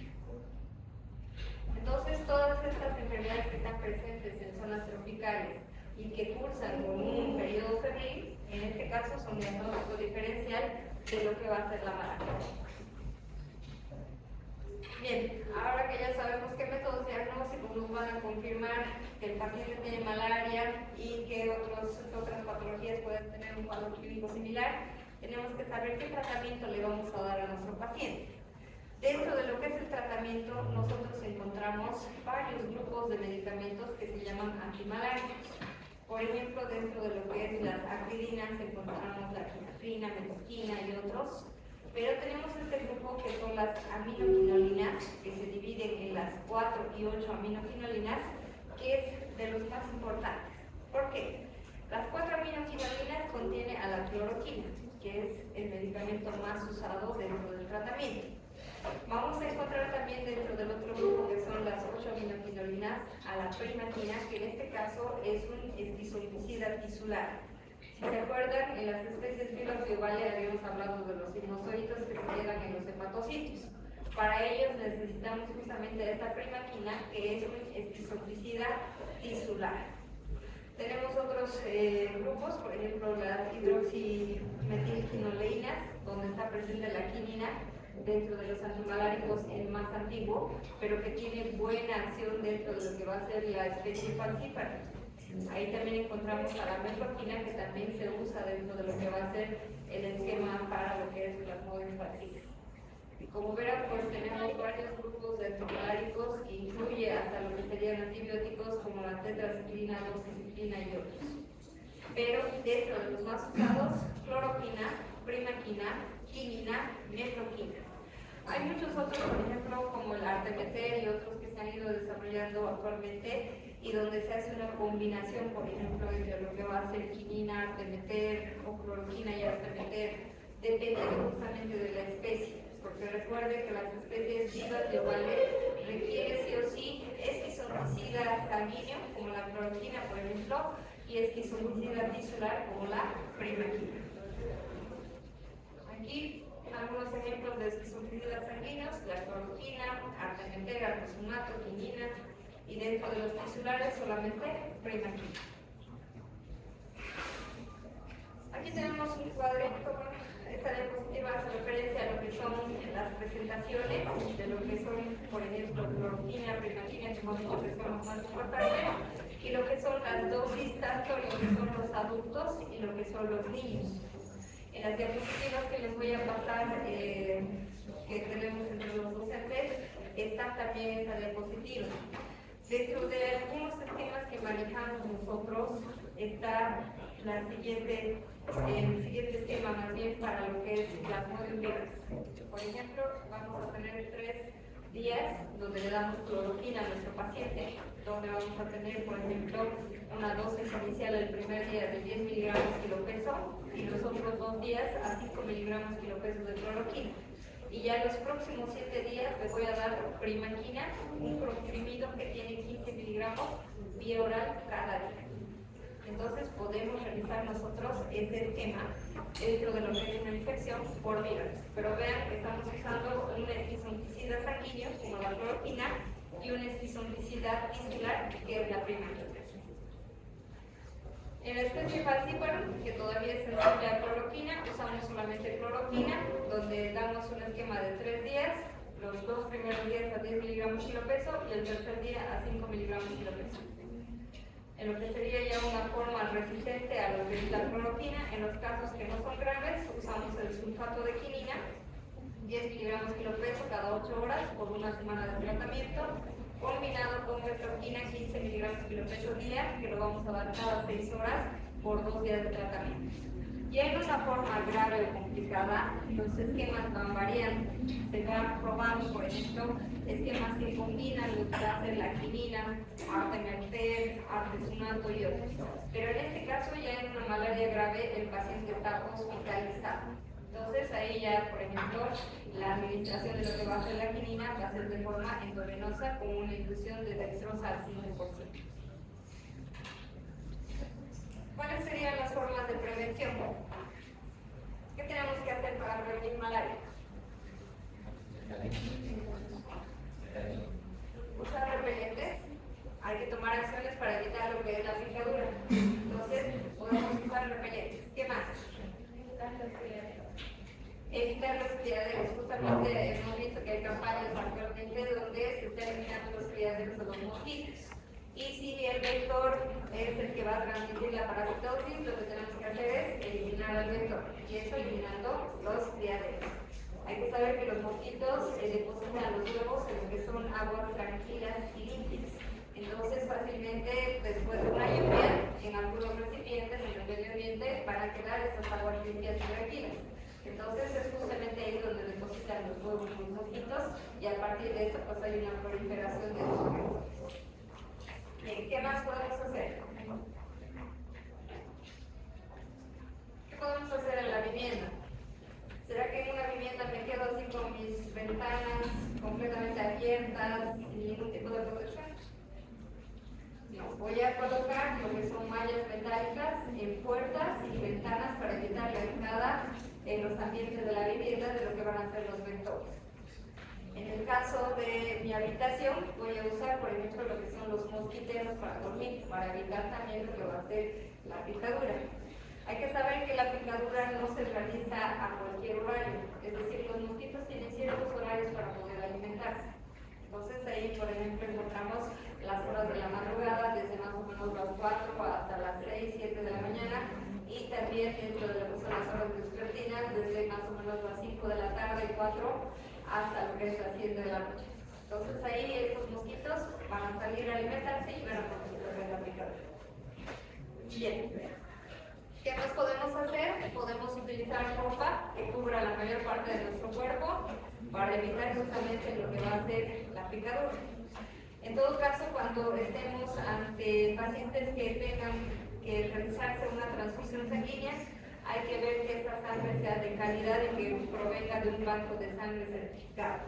Entonces, todas estas enfermedades que están presentes en zonas tropicales y que cursan con un periodo febril, en este caso son diagnóstico diferencial de lo que va a ser la malaria. Bien, ahora que ya sabemos qué métodos diagnósticos nos van a confirmar que el paciente tiene malaria y que otras patologías pueden tener un cuadro clínico similar, tenemos que saber qué tratamiento le vamos a dar a nuestro paciente. Dentro de lo que es el tratamiento, nosotros encontramos varios grupos de medicamentos que se llaman antimalarios. Por ejemplo, dentro de lo que es las acridinas encontramos la quinaprina, meloxina y otros. Pero tenemos este grupo que son las aminoquinolinas, que se dividen en las 4 y 8 aminoquinolinas, que es de los más importantes. ¿Por qué? Las 4 aminoquinolinas contienen a la cloroquina, que es el medicamento más usado dentro del tratamiento. Vamos a encontrar también dentro del otro grupo que son las 8 aminoquinolinas a la primaquina, que en este caso es un esquizolicida tisular. Si se acuerdan, en las especies bivalves habíamos hablado de los sinusoides que se quedan en los hepatocitos. Para ellos necesitamos justamente esta primaquina, que es un esquizolicida tisular. Tenemos otros grupos, por ejemplo las hidroximetilquinoleínas, donde está presente la quinina, dentro de los antimaláricos el más antiguo, pero que tiene buena acción dentro de lo que va a ser la especie falciparum. Ahí también encontramos a la meloxina, que también se usa dentro de lo que va a ser el esquema para lo que es Plasmodium falciparum. Como verán, pues tenemos varios grupos de antimaláricos que incluye hasta lo que serían antibióticos como la tetraciclina, doxiciclina y otros. Pero dentro de los más usados, cloroquina, primaquina, quinina, metroquina. Hay muchos otros, por ejemplo, como el artemeter y otros que se han ido desarrollando actualmente y donde se hace una combinación, por ejemplo, entre lo que va a ser quinina, artemeter o cloroquina y artemeter, depende justamente de la especie, porque recuerde que las especies vivas globales requieren sí o sí esquizolicida sanguíneo, como la cloroquina, por ejemplo, y esquizolicida tisular, como la primaquina. Aquí algunos ejemplos de esquizolicida sanguíneos: la cloroquina, artemeter, artesumato, quinina, y dentro de los tisulares solamente primaquina. Aquí tenemos un cuadrito. Esta diapositiva hace referencia a lo que son las presentaciones de lo que son, por ejemplo, cloroquina, primaquina, que hemos dicho que son los más importantes, y lo que son las dosis, tanto lo que son los adultos y lo que son los niños. En las diapositivas que les voy a pasar, que tenemos entre los docentes, está también esta diapositiva. Dentro de algunos esquemas que manejamos nosotros está el siguiente esquema más bien para lo que es Plasmodium vivax. Por ejemplo, vamos a tener 3 días donde le damos cloroquina a nuestro paciente, donde vamos a tener, por ejemplo, una dosis inicial el primer día de 10 miligramos kilopeso y los otros 2 días a 5 miligramos kilopeso de cloroquina. Y ya los próximos 7 días les voy a dar primaquina, un comprimido que tiene 15 miligramos vía oral cada día. Entonces podemos realizar nosotros este esquema dentro de lo que es una infección por virus. Pero vean que estamos usando un esquizolicida sanguíneo como la cloroquina y un esquizolicida tisular que es la primaquina. En la especie falciparum, que todavía es sensible a cloroquina, usamos solamente cloroquina, donde damos un esquema de 3 días, los 2 primeros días a 10 miligramos kilopeso y el tercer día a 5 miligramos kilopeso. en lo que sería ya una forma resistente a lo que es la cloroquina. En los casos que no son graves, usamos el sulfato de quinina, 10 miligramos kilo peso cada 8 horas por una semana de tratamiento, combinado con metroquina, 15 miligramos kilo peso día, que lo vamos a dar cada 6 horas por 2 días de tratamiento. Y en una forma grave o complicada, los esquemas van variando. Se va probando, por ejemplo, esquemas que combinan lo que hace la quinina, artemether, artesunato y otros. Pero en este caso, ya en una malaria grave, el paciente está hospitalizado. Entonces, ahí ya, por ejemplo, la administración de lo que va a hacer la quinina va a ser de forma endovenosa con una inducción de dextrosa al 5%. ¿Cuáles serían las formas de prevención? ¿Qué tenemos que hacer para prevenir malaria? Usar repelentes. Hay que tomar acciones para evitar lo que es la picadura. Entonces, podemos usar repelentes. ¿Qué más? Evitar los criaderos. Justamente hemos visto que hay campañas actualmente donde se está eliminando los criaderos de los mosquitos. Y si el vector es el que va a transmitir la parasitosis, lo que tenemos que hacer es eliminar al vector. Y eso eliminando los criaderos. Hay que saber que los mosquitos depositan los huevos en lo que son aguas tranquilas y limpias. Entonces, fácilmente, después de una lluvia, en algunos recipientes, en el medio ambiente, van a quedar esas aguas limpias y tranquilas. Entonces, es justamente ahí donde depositan los huevos los mosquitos y a partir de eso, pues hay una proliferación de los huevos. Bien, ¿qué más podemos hacer? ¿Qué podemos hacer en la vivienda? ¿Será que en una vivienda me quedo así con mis ventanas completamente abiertas sin ningún tipo de protección? No, voy a colocar lo que son mallas metálicas en puertas y ventanas para evitar la entrada en los ambientes de la vivienda de lo que van a ser los vectores. En el caso de mi habitación, voy a usar, por ejemplo, lo que son los mosquiteros para dormir, para evitar también lo que va a ser la picadura. Hay que saber que la picadura no se realiza a cualquier horario, es decir, los mosquitos tienen ciertos horarios para poder alimentarse. Entonces ahí, por ejemplo, encontramos las horas de la madrugada, desde más o menos las 4 hasta las 6, 7 de la mañana, y también dentro de lo que son las horas vespertinas, desde más o menos las 5 de la tarde y 4 hasta lo que es las 7 de la noche. Entonces ahí estos mosquitos van a salir a alimentarse y van a producir la picadura. Bien. ¿Qué más podemos hacer? Podemos utilizar ropa que cubra la mayor parte de nuestro cuerpo para evitar justamente lo que va a ser la picadura. En todo caso, cuando estemos ante pacientes que tengan que realizarse una transfusión sanguínea, hay que ver que esta sangre sea de calidad y que provenga de un banco de sangre certificado.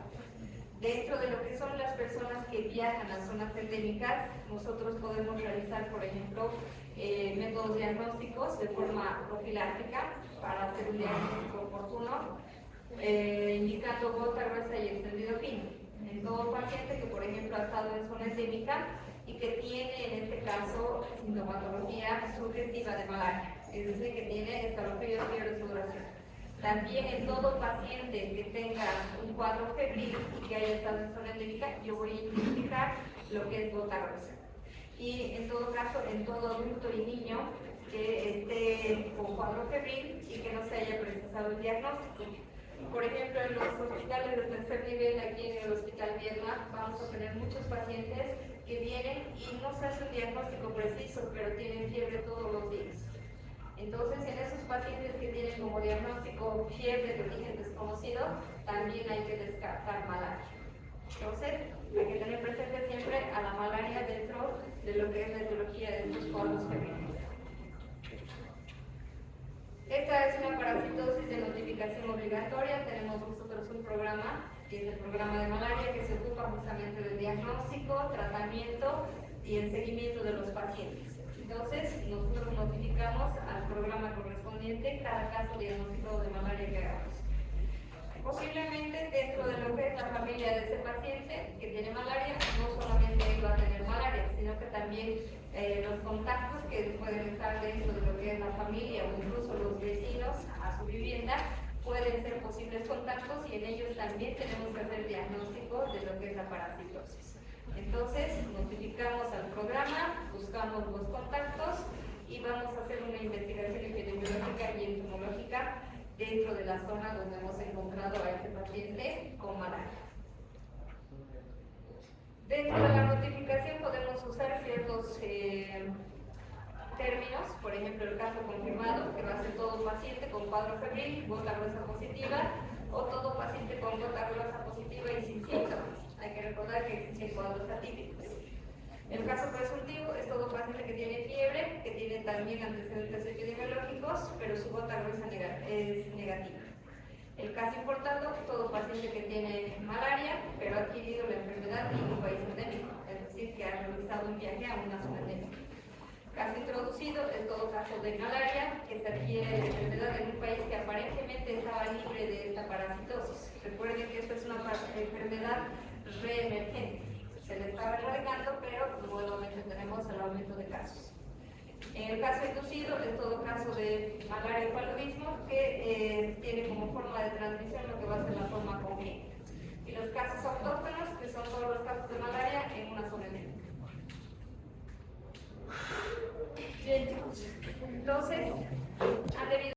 Dentro de lo que son las personas que viajan a zonas endémicas, nosotros podemos realizar, por ejemplo, métodos diagnósticos de forma profiláctica para hacer un diagnóstico oportuno, indicando gota gruesa y extendido fino. En todo paciente que, por ejemplo, ha estado en zona endémica y que tiene, en este caso, sintomatología sugestiva de malaria, es decir, que tiene escalofríos, fiebre y sudoración. También en todo paciente que tenga un cuadro febril y que haya estado en zona endémica, yo voy a identificar lo que es gota gruesa. Y en todo caso, en todo adulto y niño que esté con cuadro febril y que no se haya precisado el diagnóstico. Por ejemplo, en los hospitales de tercer nivel, aquí en el Hospital Viedma, vamos a tener muchos pacientes que vienen y no se hace un diagnóstico preciso, pero tienen fiebre todos los días. Entonces, en esos pacientes que tienen como diagnóstico fiebre de origen desconocido, también hay que descartar malaria. Entonces, hay que tener presente siempre a la malaria dentro de lo que es la etiología de estos cuadros febriles. Esta es una parasitosis de notificación obligatoria. Tenemos nosotros un programa, que es el programa de malaria, que se ocupa justamente del diagnóstico, tratamiento y el seguimiento de los pacientes. Entonces, nosotros notificamos al programa correspondiente cada caso diagnóstico de malaria que hagamos. Posiblemente dentro de lo que es la familia de ese paciente que tiene malaria, no solamente él va a tener malaria, sino que también los contactos que pueden estar dentro de lo que es la familia o incluso los vecinos a su vivienda pueden ser posibles contactos y en ellos también tenemos que hacer diagnóstico de lo que es la parasitosis. Entonces, notificamos al programa, buscamos los contactos y vamos a hacer una investigación epidemiológica y entomológica dentro de la zona donde hemos encontrado a este paciente con malaria. Dentro de la notificación podemos usar ciertos términos, por ejemplo el caso confirmado, que va a ser todo paciente con cuadro febril, gota gruesa positiva, o todo paciente con gota gruesa positiva y sin síntomas. Hay que recordar que existen cuadros atípicos. El caso presuntivo es todo paciente que tiene fiebre, que tiene también antecedentes epidemiológicos, pero su gota gruesa es negativa. El caso importado, todo paciente que tiene malaria, pero ha adquirido la enfermedad en un país endémico, es decir, que ha realizado un viaje a una zona endémica. Caso introducido es todo caso de malaria que se adquiere la enfermedad en un país que aparentemente estaba libre de esta parasitosis. Recuerden que esta es una enfermedad reemergente. Se le estaba erradicando, pero nuevamente tenemos el aumento de casos. En el caso inducido es todo caso de malaria y paludismo que tiene como forma de transmisión lo que va a ser la forma congénita.